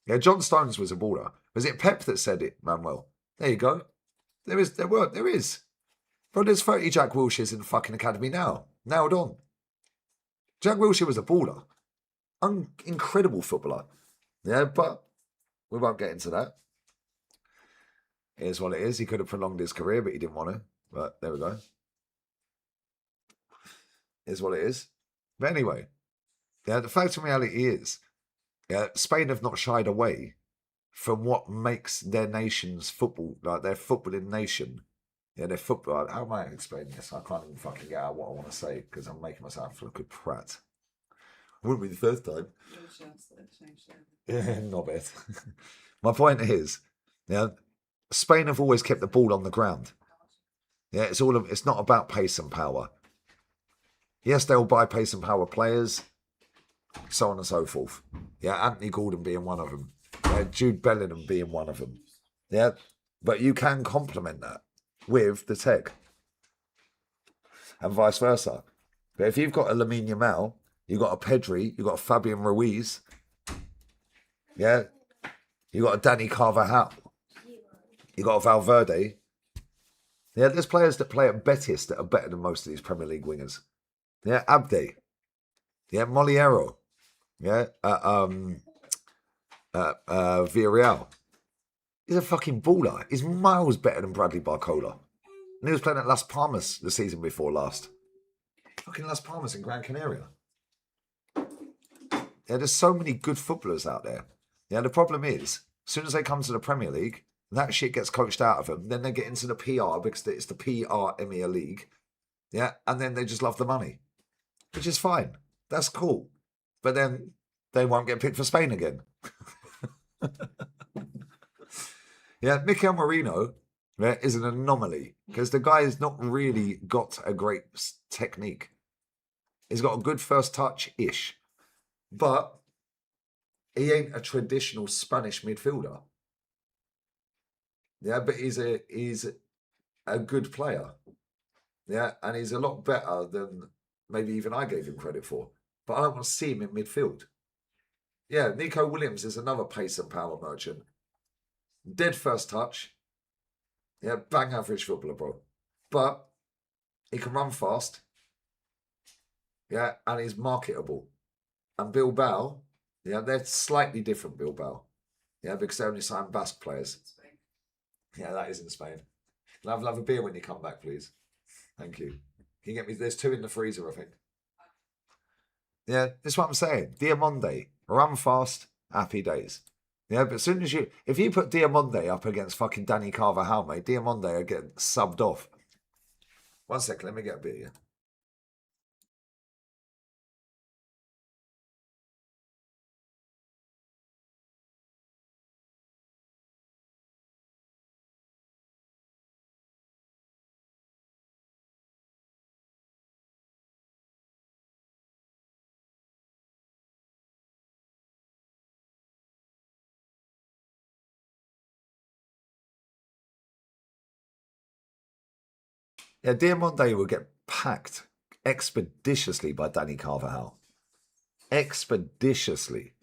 Yeah, John Stones was a baller. Was it Pep that said it, Manuel? There you go. There is. Bro, there's 30 Jack Wilsheres in the fucking academy now. Nailed on. Jack Wilshere was a baller. Incredible footballer. Yeah, but we won't get into that. Here's what it is. He could have prolonged his career, but he didn't want to. But there we go. Here's what it is. But anyway, yeah, the fact of reality is, yeah, Spain have not shied away from what makes their nation's football, like their footballing nation. Yeah, their football. How am I explaining this? I can't even fucking get out what I want to say because I'm making myself look a prat. Wouldn't be the first time. Yeah, not bad. My point is, yeah, Spain have always kept the ball on the ground. Yeah, it's not about pace and power. Yes, they'll buy pace and power players, so on and so forth. Yeah, Anthony Gordon being one of them. Yeah, Jude Bellingham being one of them. Yeah, but you can complement that with the tech and vice versa. But if you've got a Lamine Yamal, you've got a Pedri, you've got a Fabian Ruiz, yeah, you've got a Danny Carvajal, you've got a Valverde. Yeah, there's players that play at Betis that are better than most of these Premier League wingers. Yeah, Abde. Yeah, Moliero. Yeah, Villarreal. He's a fucking baller. He's miles better than Bradley Barcola. And he was playing at Las Palmas the season before last. Fucking Las Palmas in Gran Canaria. Yeah, there's so many good footballers out there. Yeah, the problem is, as soon as they come to the Premier League, that shit gets coached out of them. Then they get into the PR because it's the PR EMEA League. Yeah, and then they just love the money, which is fine. That's cool. But then they won't get picked for Spain again. Yeah, Mikel Merino is an anomaly because the guy has not really got a great technique. He's got a good first touch-ish, but he ain't a traditional Spanish midfielder. Yeah, but he's a good player. Yeah, and he's a lot better than maybe even I gave him credit for. But I don't want to see him in midfield. Yeah, Nico Williams is another pace and power merchant. Dead first touch. Yeah, bang average footballer, bro. But he can run fast. Yeah, and he's marketable. And Bilbao, yeah, they're slightly different, Bilbao. Yeah, because they only sign Basque players. Yeah, that is in Spain. Love a beer when you come back, please. Thank you. Can you get me? There's 2 in the freezer, I think. Yeah, that's what I'm saying. Diamonde, run fast, happy days. Yeah, but as soon as if you put Diamonde up against fucking Danny Carvajal, mate, Diamonde are getting subbed off. 1 second, let me get a beer. Yeah, Diamonde will get packed expeditiously by Danny Carvajal. Expeditiously.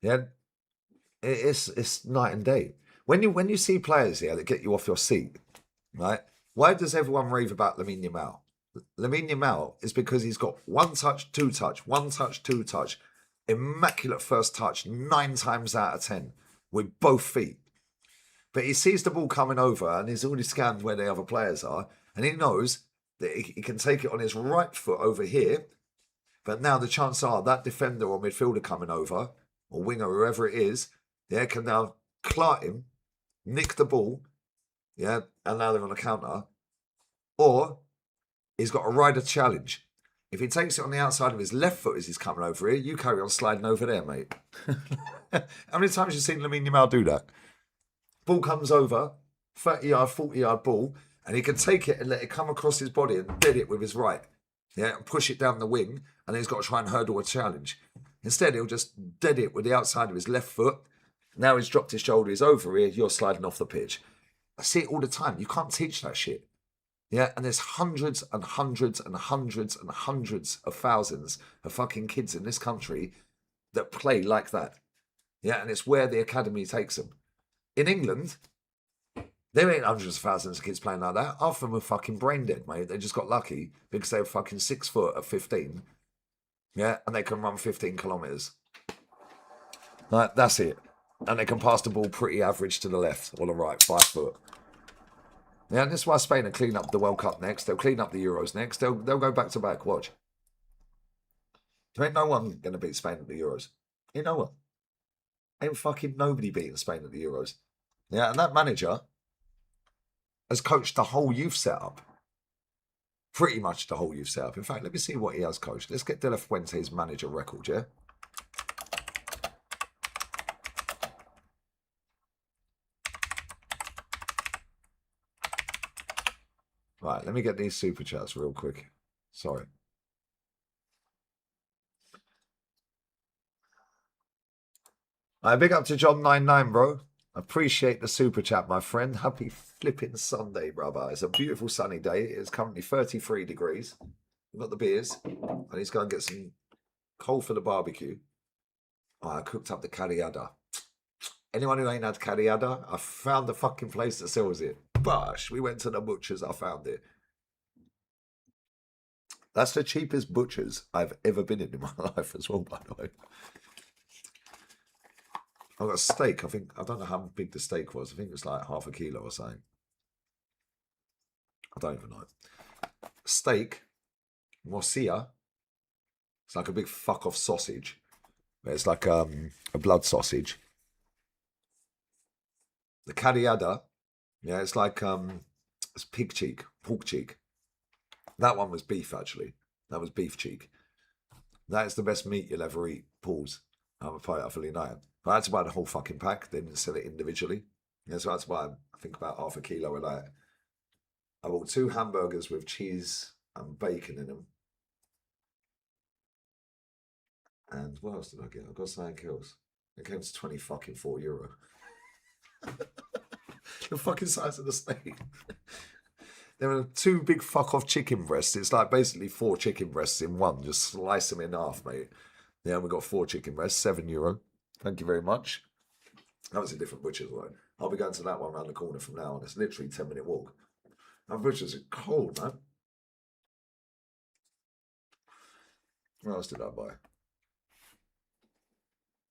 Yeah, it's night and day. When you see players here that get you off your seat, right? Why does everyone rave about Lamine Yamal? Lamine Yamal is because he's got 1 touch, 2 touch, 1 touch, 2 touch, immaculate first touch 9 times out of 10 with both feet. But he sees the ball coming over and he's already scanned where the other players are, and he knows that he can take it on his right foot over here. But now the chances are that defender or midfielder coming over, or winger, whoever it is, yeah, can now clot him, nick the ball, yeah, and now they're on a counter. Or he's got to ride a challenge. If he takes it on the outside of his left foot as he's coming over here, you carry on sliding over there, mate. How many times have you seen Lamine Yamal do that? Ball comes over, 30-yard, 40-yard ball, and he can take it and let it come across his body and dead it with his right. Yeah, and push it down the wing, and then he's got to try and hurdle a challenge. Instead, he'll just dead it with the outside of his left foot. Now he's dropped his shoulder, he's over here, you're sliding off the pitch. I see it all the time. You can't teach that shit. Yeah, and there's hundreds and hundreds and hundreds and hundreds of thousands of fucking kids in this country that play like that. Yeah, and it's where the academy takes them. In England, there ain't hundreds of thousands of kids playing like that. Half of them are fucking brain dead, mate. They just got lucky because they were fucking 6 foot at 15. Yeah, and they can run 15 kilometres. Like, that's it. And they can pass the ball pretty average to the left or the right, 5 foot. Yeah, and this is why Spain will clean up the World Cup next. They'll clean up the Euros next. They'll go back to back. Watch. There ain't no one going to beat Spain at the Euros. Ain't no one. Ain't fucking nobody beating Spain at the Euros. Yeah, and that manager has coached the whole youth setup. Pretty much the whole youth setup. In fact, let me see what he has coached. Let's get De La Fuente's manager record, yeah? Right, let me get these super chats real quick. Sorry. Big up to John99, bro. Appreciate the super chat, my friend. Happy flipping Sunday, brother. It's a beautiful sunny day. It's currently 33 degrees. We've got the beers. I need to go and get some coal for the barbecue. Oh, I cooked up the carriada. Anyone who ain't had carriada, I found the fucking place that sells it. Bosh, we went to the butcher's, I found it. That's the cheapest butcher's I've ever been in my life as well, by the way. I've got a steak. I don't know how big the steak was. I think it was like half a kilo or something. I don't even know. Steak, morcilla. It's like a big fuck off sausage. It's like a blood sausage. The carriada, yeah, it's like it's pig cheek, pork cheek. That one was beef, actually. That was beef cheek. That is the best meat you'll ever eat. Pause. I'm a quite utterly know. I had to buy the whole fucking pack. They didn't sell it individually. Yeah, so I had to buy, I think, about half a kilo of that. I bought 2 hamburgers with cheese and bacon in them. And what else did I get? I got something else. It came to 24 euro. The fucking size of the steak. There were 2 big fuck off chicken breasts. It's like basically 4 chicken breasts in one. Just slice them in half, mate. Yeah, we got 4 chicken breasts, €7. Thank you very much. That was a different butcher's one. I'll be going to that one around the corner from now on. It's literally 10-minute walk. And butchers are cold, man. What else did I buy?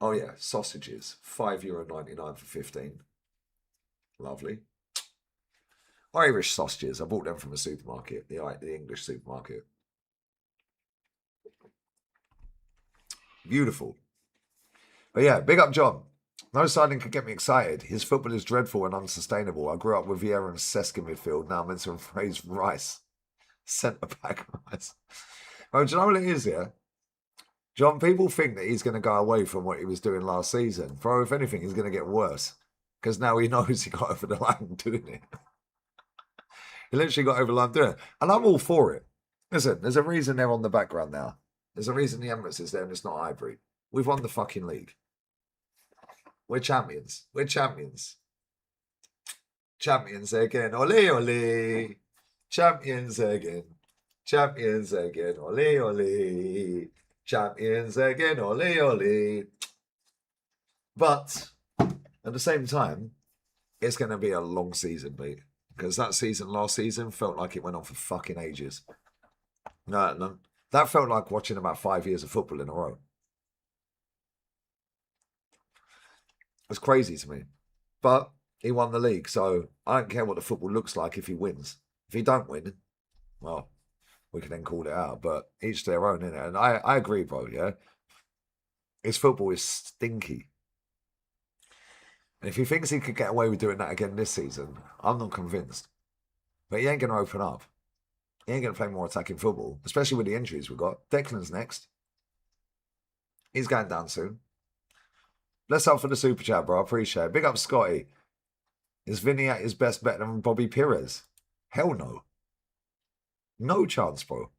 Oh yeah, sausages. €5.99 for 15. Lovely. Irish sausages. I bought them from a supermarket, the English supermarket. Beautiful. But yeah, big up John. No signing could get me excited. His football is dreadful and unsustainable. I grew up with Vieira and Cesc in midfield. Now I'm into embrace Rice. Centre back Rice. Well, do you know what it is here? John, people think that he's going to go away from what he was doing last season. Bro, if anything, he's going to get worse. Because now he knows he got over the line doing it. He literally got over the line doing it. And I'm all for it. Listen, there's a reason they're on the background now. There's a reason the Emirates is there and it's not Ivory. We've won the fucking league. We're champions. We're champions. Champions again. Ole, ole. Champions again. Champions again. Ole, ole. Champions again. Ole, ole. But at the same time, it's going to be a long season, mate. Because that season, last season, felt like it went on for fucking ages. No. That felt like watching about 5 years of football in a row. It's crazy to me. But he won the league, so I don't care what the football looks like if he wins. If he don't win, well, we can then call it out. But each their own, innit? And I agree, bro, yeah? His football is stinky. And if he thinks he could get away with doing that again this season, I'm not convinced. But he ain't going to open up. He ain't going to play more attacking football, especially with the injuries we've got. Declan's next. He's going down soon. Bless up for the super chat, bro. I appreciate it. Big up, Scotty. Is Vini at his best better than Bobby Pires? Hell no. No chance, bro.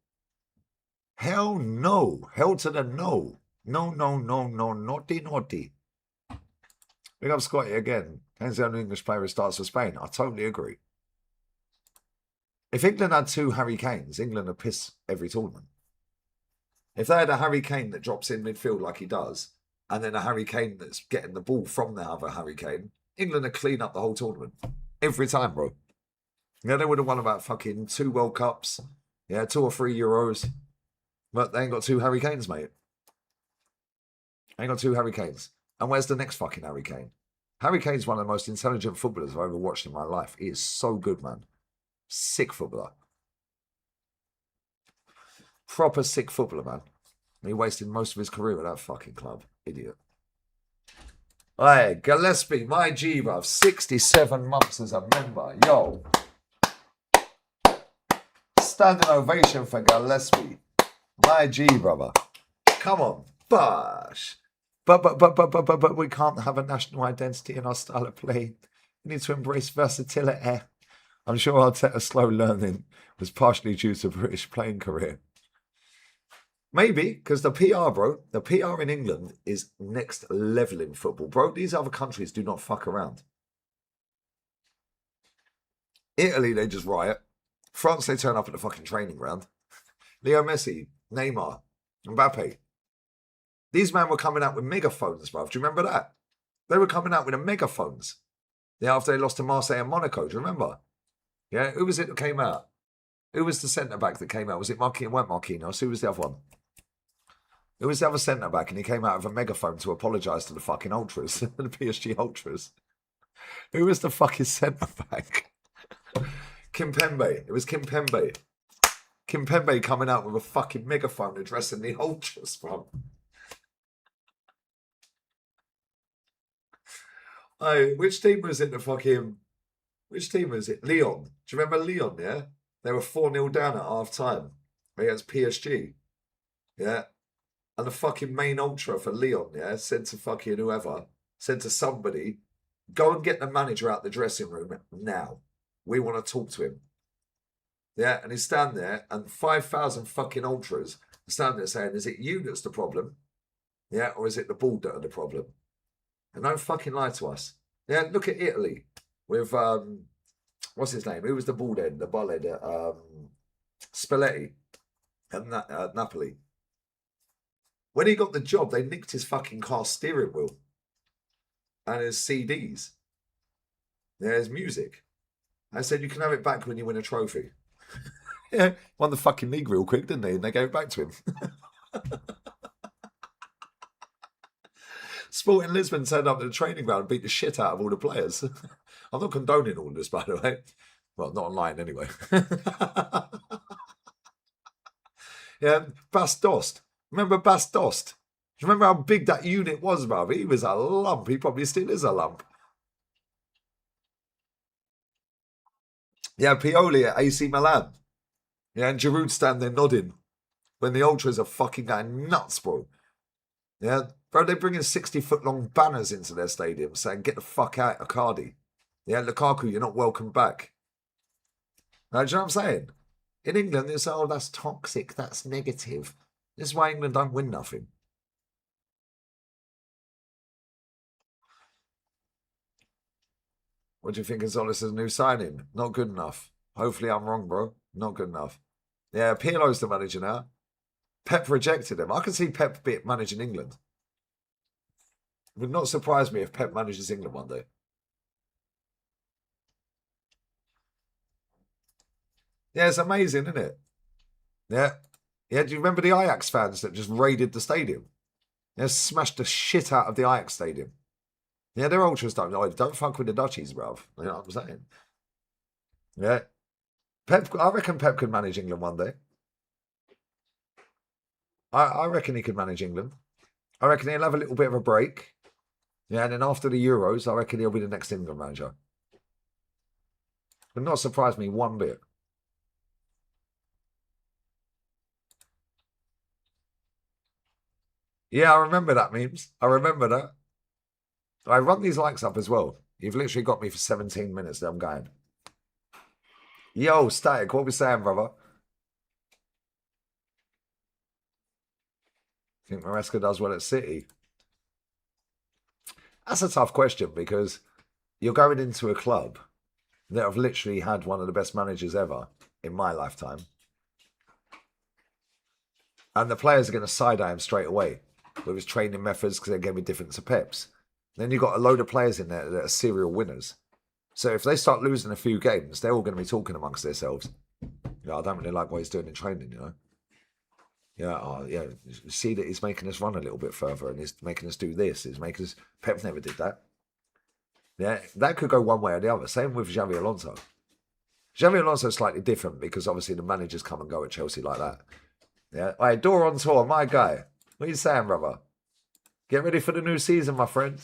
Hell no. Hell to the no. No. Naughty. Big up, Scotty again. Kane's the only English player who starts for Spain. I totally agree. If England had 2 Harry Kanes, England would piss every tournament. If they had a Harry Kane that drops in midfield like he does, and then a Harry Kane that's getting the ball from the other Harry Kane, England would clean up the whole tournament. Every time, bro. Yeah, they would have won about fucking 2 World Cups. Yeah, 2 or 3 Euros. But they ain't got 2 Harry Kanes, mate. Ain't got 2 Harry Kanes. And where's the next fucking Harry Kane? Harry Kane's one of the most intelligent footballers I've ever watched in my life. He is so good, man. Sick footballer. Proper sick footballer, man. He wasted most of his career at that fucking club. Idiot. Hey, Gillespie, my G, bruv. 67 months as a member. Yo. Standing ovation for Gillespie. My G, brother. Come on. Bosh. But we can't have a national identity in our style of play. We need to embrace versatility. I'm sure Arteta's slow learning was partially due to British playing career. Maybe, because the PR, bro, the PR in England is next level in football. Bro, these other countries do not fuck around. Italy, they just riot. France, they turn up at the fucking training ground. Leo Messi, Neymar, Mbappe. These men were coming out with megaphones, bro. Do you remember that? They were coming out with the megaphones. Yeah, after they lost to Marseille and Monaco, do you remember? Yeah, who was it that came out? Who was the centre-back that came out? Was it Marquinhos? Who was the other one? Who was the other centre-back? And he came out with a megaphone to apologise to the fucking ultras, the PSG ultras. Who was the fucking centre-back? Kimpembe. It was Kimpembe. Kimpembe coming out with a fucking megaphone addressing the ultras, bro. Hey, which team was it? Which team was it? Lyon. Do you remember Lyon, yeah? They were 4-0 down at half time against PSG. Yeah. And the fucking main ultra for Lyon, yeah, said to fucking whoever, said to somebody, go and get the manager out the dressing room now. We want to talk to him. Yeah, and he's standing there, and 5,000 fucking ultras are standing there saying, is it you that's the problem? Yeah, or is it the ball that are the problem? And don't fucking lie to us. Yeah, look at Italy with, what's his name? Who was the bald head, the ball head? Spalletti at Napoli. When he got the job, they nicked his fucking car steering wheel and his CDs. There's music. I said you can have it back when you win a trophy. Yeah, won the fucking league real quick, didn't they? And they gave it back to him. Sporting Lisbon turned up to the training ground and beat the shit out of all the players. I'm not condoning all this, by the way. Well, not online anyway. Yeah, Bas Dost. Remember Bas Dost? Do you remember how big that unit was, bruv? He was a lump. He probably still is a lump. Yeah, Pioli at AC Milan. Yeah, and Giroud stand there nodding when the Ultras are fucking going nuts, bro. Yeah, bro, they're bringing 60-foot-long banners into their stadium saying, get the fuck out, Icardi. Yeah, Lukaku, you're not welcome back. Now, do you know what I'm saying? In England, they say, oh, that's toxic, that's negative. This is why England don't win nothing. What do you think of Zolis' new signing? Not good enough. Hopefully I'm wrong, bro. Not good enough. Yeah, Pirlo's the manager now. Pep rejected him. I can see Pep managing England. It would not surprise me if Pep manages England one day. Yeah, it's amazing, isn't it? Yeah. Yeah, do you remember the Ajax fans that just raided the stadium? They smashed the shit out of the Ajax stadium. Yeah, their ultras don't fuck with the Dutchies, bruv. You know what I'm saying? Yeah. Pep, I reckon Pep could manage England one day. I reckon he could manage England. I reckon he'll have a little bit of a break. Yeah, and then after the Euros, I reckon he'll be the next England manager. Would not surprise me one bit. Yeah, I remember that, memes. I remember that. I run these likes up as well. You've literally got me for 17 minutes that I'm going. Yo, Static, what we saying, brother? Think Maresca does well at City? That's a tough question because you're going into a club that have literally had one of the best managers ever in my lifetime. And the players are going to side-eye him straight away with his training methods because they're going to be different to Pep's. Then you've got a load of players in there that are serial winners. So if they start losing a few games, they're all going to be talking amongst themselves. You know, I don't really like what he's doing in training, you know. Yeah, yeah. See that he's making us run a little bit further and he's making us do this. He's making us... Pep never did that. Yeah, that could go one way or the other. Same with Xavi Alonso. Xavi Alonso is slightly different because obviously the managers come and go at Chelsea like that. Yeah. All right, door on tour, my guy. What are you saying, brother? Get ready for the new season, my friend.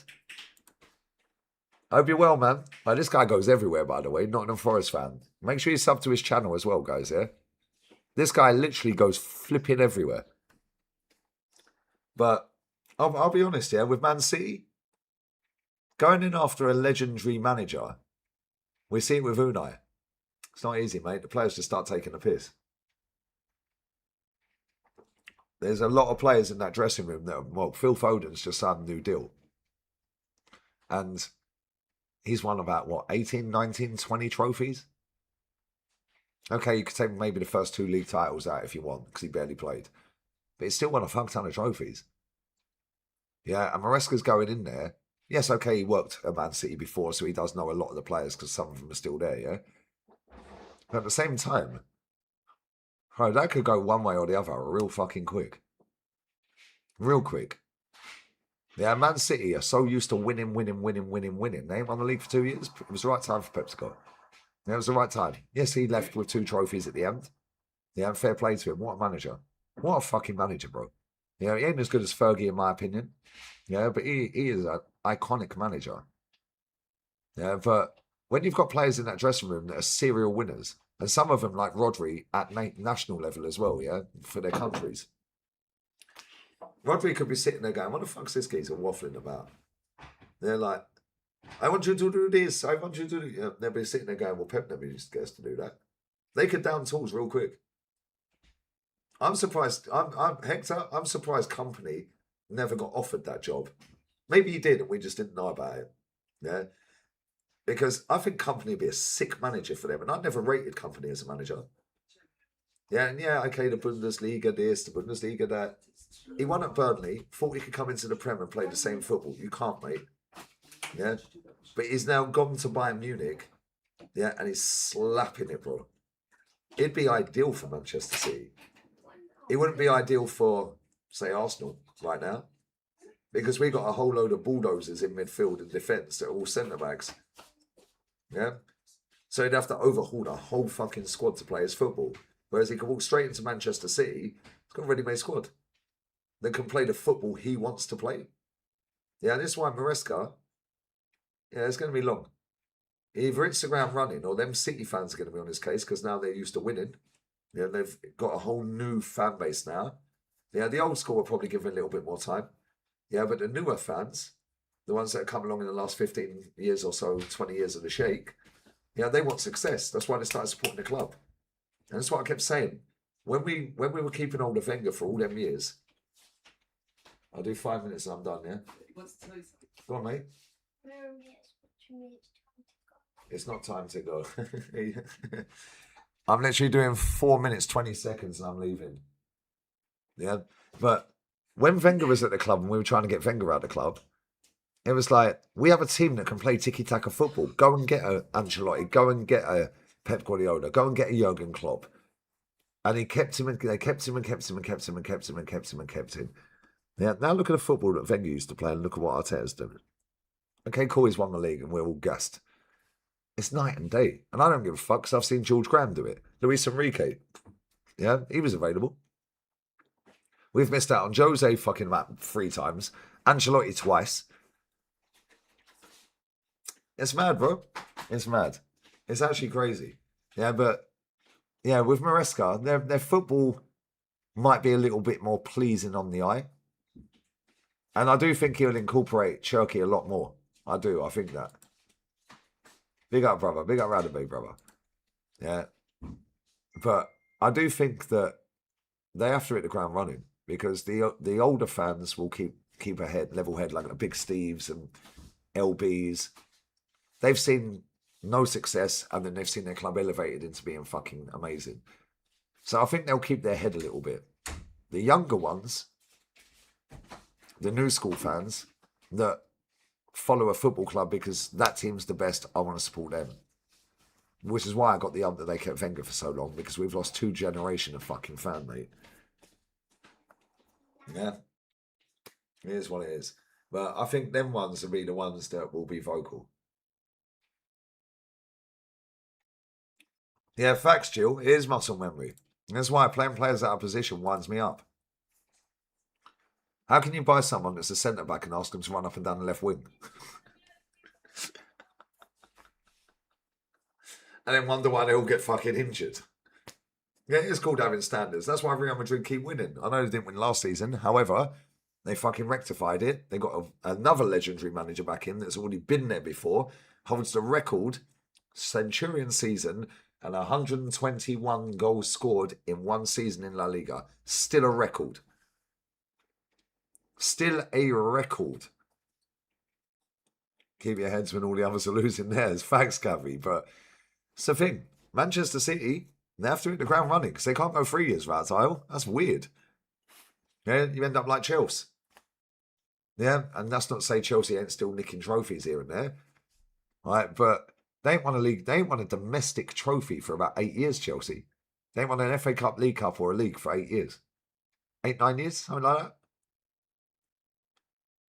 Hope you're well, man. Like, this guy goes everywhere, by the way. Nottingham Forest fan. Make sure you sub to his channel as well, guys, yeah? This guy literally goes flipping everywhere. But I'll be honest, yeah, with Man City, going in after a legendary manager, we see it with Unai. It's not easy, mate. The players just start taking the piss. There's a lot of players in that dressing room that, well, Phil Foden's just signed a new deal. And he's won about, what, 18, 19, 20 trophies? Okay, you could take maybe the first 2 league titles out if you want, because he barely played. But he's still won a fuck ton of trophies. Yeah, and Maresca's going in there. Yes, okay, he worked at Man City before, so he does know a lot of the players because some of them are still there, yeah? But at the same time, bro, that could go one way or the other real fucking quick. Real quick. Yeah, Man City are so used to winning. They ain't won the league for 2 years. It was the right time for Pep to go. Yeah, it was the right time. Yes, he left with 2 trophies at the end. Yeah, fair play to him. What a manager. What a fucking manager, bro. Yeah, he ain't as good as Fergie, in my opinion. Yeah, but he is an iconic manager. Yeah, but when you've got players in that dressing room that are serial winners, and some of them, like Rodri, at national level as well, yeah, for their countries. Rodri could be sitting there going, what the fuck's this geezer waffling about? They're like, I want you to do this, I want you to do... You know, they'll be sitting there going, well, Pep never used to get us to do that. They could down tools real quick. I'm surprised, Hector, I'm surprised Company never got offered that job. Maybe he did and we just didn't know about it. Yeah. Because I think Company would be a sick manager for them. And I never rated Company as a manager. Yeah, and yeah, okay, the Bundesliga this, the Bundesliga that. He won at Burnley, thought he could come into the Prem and play the same football. You can't, mate. Yeah. But he's now gone to Bayern Munich, yeah, and he's slapping it, bro. It'd be ideal for Manchester City. It wouldn't be ideal for, say, Arsenal right now, because we got a whole load of bulldozers in midfield and defence that are all centre backs. Yeah, so he'd have to overhaul the whole fucking squad to play his football. Whereas he can walk straight into Manchester City, he's got a ready-made squad that can play the football he wants to play. Yeah, this is why Maresca, yeah, it's going to be long. Either Instagram running or them City fans are going to be on his case because now they're used to winning. Yeah, they've got a whole new fan base now. Yeah, the old school will probably give him a little bit more time. Yeah, but the newer fans, the ones that have come along in the last 15 years or so, 20 years of the Sheikh, yeah, they want success. That's why they started supporting the club. And that's what I kept saying. When we were keeping hold of Wenger for all them years, I'll do 5 minutes and I'm done, yeah? What's the toast? Go on, mate. Yes, It's not time to go. I'm literally doing 4 minutes, 20 seconds and I'm leaving. Yeah. But when Wenger was at the club and we were trying to get Wenger out of the club, it was like, we have a team that can play tiki-taka football. Go and get a Ancelotti. Go and get a Pep Guardiola. Go and get a Jurgen Klopp. And he kept him and they kept him and kept him and kept him and kept him and kept him and kept him. Yeah, now look at the football that Wenger used to play and look at what Arteta's doing. Okay, cool, he's won the league and we're all gassed. It's night and day. And I don't give a fuck because I've seen George Graham do it. Luis Enrique. Yeah, he was available. We've missed out on Jose fucking about 3 times. Ancelotti twice. It's mad, bro. It's mad. It's actually crazy. Yeah, but yeah, with Maresca, their football might be a little bit more pleasing on the eye. And I do think he'll incorporate Turkey a lot more. I do. I think that. Big up, brother. Big up, Radaby, brother. Yeah. But I do think that they have to hit the ground running because the older fans will keep a head, level head, like the Big Steves and LBs. They've seen no success and then they've seen their club elevated into being fucking amazing. So I think they'll keep their head a little bit. The younger ones, the new school fans that follow a football club because that team's the best, I want to support them. Which is why I got the that they kept Wenger for so long, because we've lost 2 generations of fucking fan, mate. Yeah. It is what it is. But I think them ones will be the ones that will be vocal. Yeah, facts, Jill. It is muscle memory. That's why playing players out of position winds me up. How can you buy someone that's a centre-back and ask them to run up and down the left wing? And then wonder why they all get fucking injured. Yeah, it's called having standards. That's why Real Madrid keep winning. I know they didn't win last season. However, they fucking rectified it. They got another legendary manager back in that's already been there before. Holds the record Centurion season and 121 goals scored in one season in La Liga. Still a record. Still a record. Keep your heads when all the others are losing theirs. Facts, Gavi. But it's the thing. Manchester City, they have to hit the ground running because they can't go 3 years without a title. That's weird. Yeah, you end up like Chelsea. Yeah, and that's not to say Chelsea ain't still nicking trophies here and there. Right, but they ain't won a league. They ain't won a domestic trophy for about 8 years, Chelsea. They ain't won an FA Cup, League Cup, or a league for 8 years. 8, 9 years, something like that.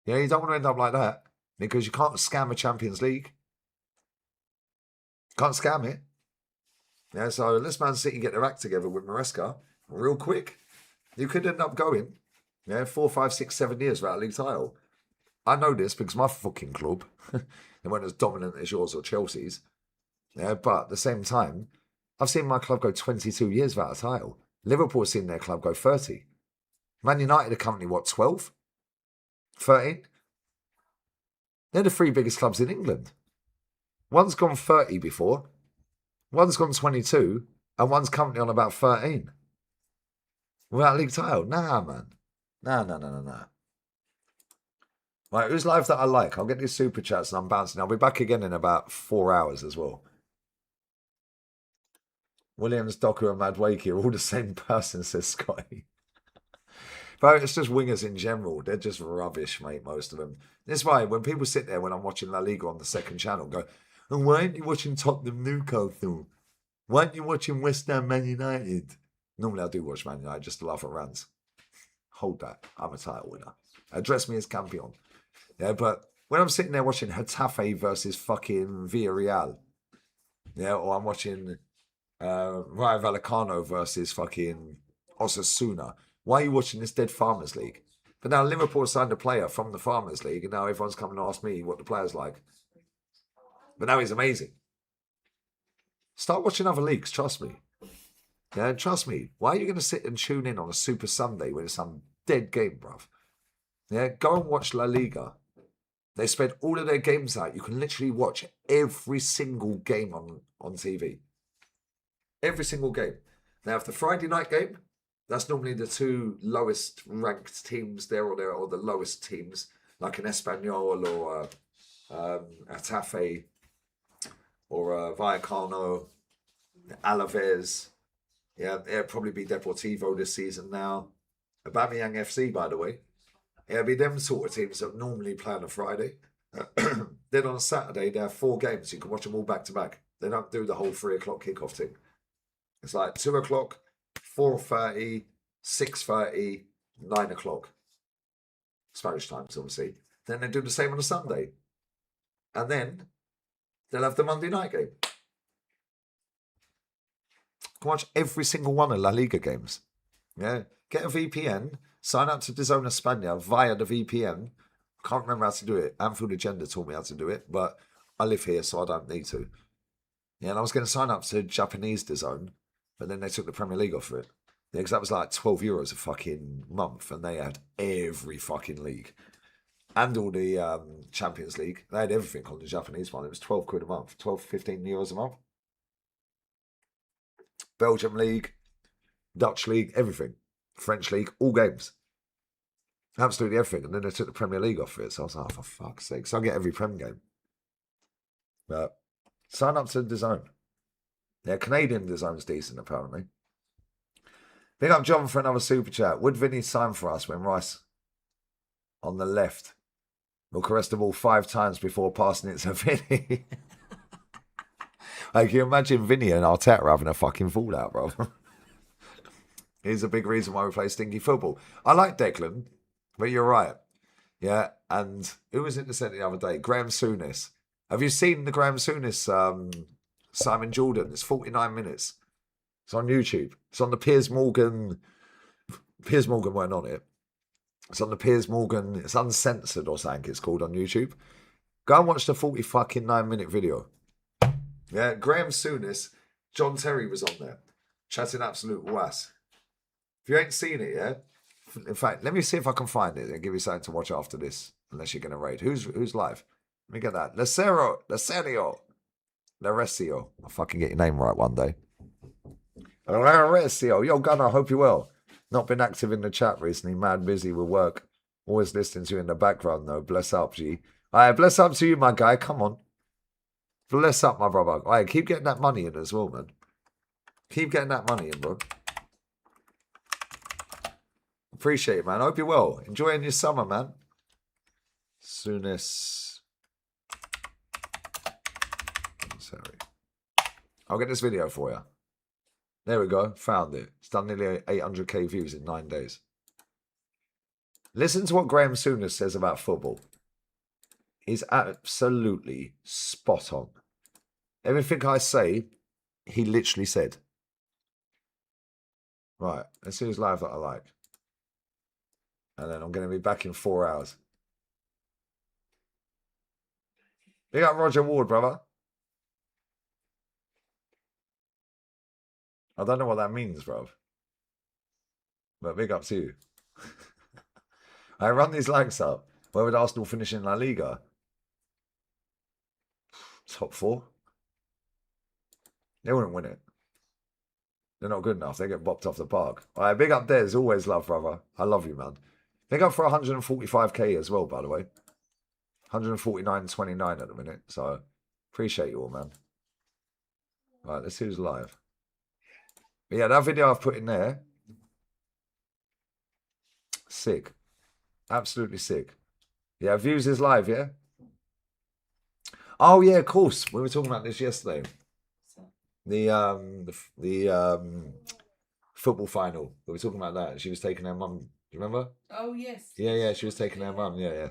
Yeah, you don't want to end up like that because you can't scam a Champions League. Can't scam it. Yeah, so let's Man City get their act together with Maresca real quick. You could end up going, 4, 5, 6, 7 years without a league title. I know this because my fucking club, they weren't as dominant as yours or Chelsea's. Yeah, but at the same time, I've seen my club go 22 years without a title. Liverpool's seen their club go 30. Man United are currently, 12? 13? They're the 3 biggest clubs in England. One's gone 30 before, one's gone 22, and one's currently on about 13. Without a league title? Nah, man. Nah. Right, who's live that I like? I'll get these super chats and I'm bouncing. I'll be back again in about 4 hours as well. Williams, Docker, and Madwake are all the same person, says Scotty. But it's just wingers in general. They're just rubbish, mate, most of them. That's why when people sit there when I'm watching La Liga on the second channel go, oh, why aren't you watching Tottenham Newcastle? Why aren't you watching West Ham Man United? Normally I do watch Man United just to laugh at rants. Hold that. I'm a title winner. Address me as campeon. Yeah, but when I'm sitting there watching Getafe versus fucking Villarreal, yeah, or I'm watching Rayo Vallecano versus fucking Osasuna, why are you watching this dead Farmers League? But now Liverpool signed a player from the Farmers League, and now everyone's coming to ask me what the player's like. But now he's amazing. Start watching other leagues, trust me. Yeah, trust me. Why are you going to sit and tune in on a Super Sunday when it's some dead game, bruv? Yeah, go and watch La Liga. They spread all of their games out. You can literally watch every single game on TV. Every single game. Now, if the Friday night game, that's normally the two lowest ranked teams there, or the lowest teams, like an Espanyol or Getafe or Vallecano, Alaves. Yeah, it'll probably be Deportivo this season now. Aubameyang FC, by the way. It'll be them sort of teams that normally play on a Friday. Then on a Saturday, they have 4 games. You can watch them all back to back. They don't do the whole 3 o'clock kickoff thing. It's like 2 o'clock, 4:30, 6:30, 9 o'clock. Spanish times, obviously. Then they do the same on a Sunday. And then they'll have the Monday night game. Can watch every single one of La Liga games. Yeah. Get a VPN, sign up to DAZN España via the VPN. Can't remember how to do it. Anfield Agenda taught me how to do it, but I live here, so I don't need to. Yeah, and I was going to sign up to Japanese DAZN, but then they took the Premier League off it. Yeah, because that was like €12 a fucking month, and they had every fucking league. And all the Champions League. They had everything on the Japanese one. It was 12 quid a month, 12, 15 euros a month. Belgium League, Dutch League, everything. French League, all games. Absolutely everything. And then they took the Premier League off it. So I was like, oh, for fuck's sake. So I get every Prem game. But sign up to DAZN. Yeah, Canadian DAZN's decent, apparently. Big up John for another super chat. Would Vini sign for us when Rice on the left will caress the ball 5 times before passing it to Vini? Like, can you imagine Vini and Arteta having a fucking fallout, bro? Here's a big reason why we play stinky football. I like Declan, but you're right. Yeah, and who was it that said the other day? Graham Souness. Have you seen the Graham Souness Simon Jordan? It's 49 minutes. It's on YouTube. It's on the Piers Morgan. Piers Morgan weren't on it. It's on the Piers Morgan. It's uncensored or something. It's called on YouTube. Go and watch the 49-minute video. Yeah, Graham Souness. John Terry was on there, chatting absolute was. If you ain't seen it yet, in fact, let me see if I can find it and give you something to watch after this. Unless you're going to raid. Who's live? Let me get that. Larecio. I'll fucking get your name right one day. Larecio. Yo, Gunnar, I hope you're well. Not been active in the chat recently. Mad busy with work. Always listening to you in the background, though. Bless up, G. All right, bless up to you, my guy. Come on. Bless up, my brother. All right, keep getting that money in as well, man. Keep getting that money in, bro. Appreciate it, man. I hope you're well. Enjoying your summer, man. Soonest. Sorry. I'll get this video for you. There we go. Found it. It's done nearly 800k views in 9 days. Listen to what Graham Souness says about football. He's absolutely spot on. Everything I say, he literally said. Right. Let's see who's live that I like. And then I'm going to be back in 4 hours. Big up Roger Ward, brother. I don't know what that means, bro. But big up to you. I run these likes up. Where would Arsenal finish in La Liga? Top 4. They wouldn't win it. They're not good enough. They get bopped off the park. All right, big up Des. Always love, brother. I love you, man. Big up for 145k as well, by the way. 149.29 at the minute. So, appreciate you all, man. All right, let's see who's live. But yeah, that video I've put in there. Sick. Absolutely sick. Yeah, Views is live, yeah? Oh yeah, of course. We were talking about this yesterday. The football final. We were talking about that. She was taking her mum. Do you remember? Oh yes. Yeah, she was taking her mum. Yeah.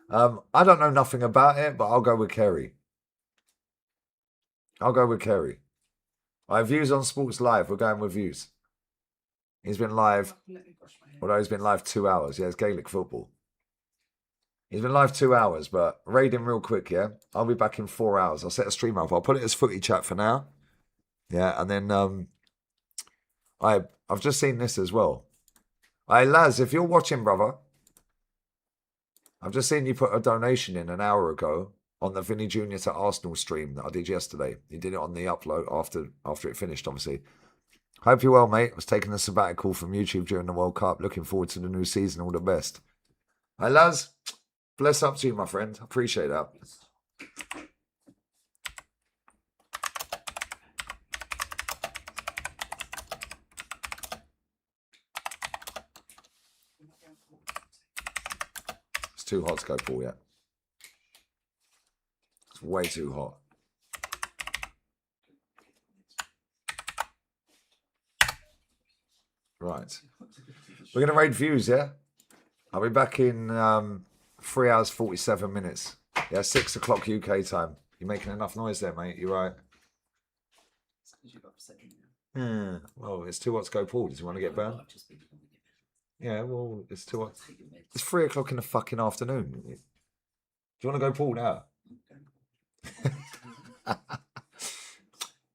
I don't know nothing about it, but I'll go with Kerry. I'll go with Kerry. I have Views on Sports Live. We're going with Views. He's been live, Let me brush my hair. although he's been live 2 hours. Yeah, it's Gaelic football. He's been live 2 hours, but raid him real quick, yeah? I'll be back in 4 hours. I'll set a stream up. I'll put it as footy chat for now. Yeah, and then I've just seen this as well. Hey, Laz, if you're watching, brother, I've just seen you put a donation in an hour ago on the Vini Jr. to Arsenal stream that I did yesterday. You did it on the upload after it finished, obviously. Hope you're well, mate. I was taking a sabbatical from YouTube during the World Cup. Looking forward to the new season. All the best. Hey, Laz, bless up to you, my friend. I appreciate that. It's too hot to go pool yet. It's way too hot. Right. We're going to raid Views, yeah? I'll be back in 3 hours, 47 minutes. Yeah, 6 o'clock UK time. You're making enough noise there, mate. You're right. Yeah, well, it's too hot to go pool. Does you want to get burned? Yeah, well, it's too hot. It's 3 o'clock in the fucking afternoon. Do you want to go pool now?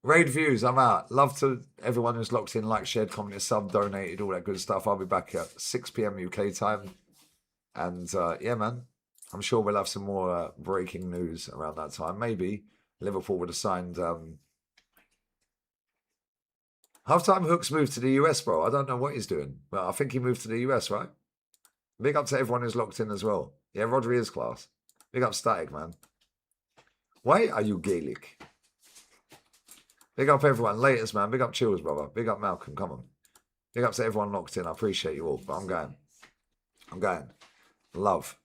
Raid Views, I'm out. Love to everyone who's locked in, like, shared, commented, sub, donated, all that good stuff. I'll be back at 6 p.m. UK time. And yeah, man, I'm sure we'll have some more breaking news around that time. Maybe Liverpool would have signed. Halftime Hooks moved to the US, bro. I don't know what he's doing, but I think he moved to the US, right? Big up to everyone who's locked in as well. Yeah, Rodri is class. Big up Static, man. Why are you Gaelic? Big up everyone. Latest, man. Big up Chills, brother. Big up Malcolm. Come on. Big up to everyone locked in. I appreciate you all, but I'm going. Love.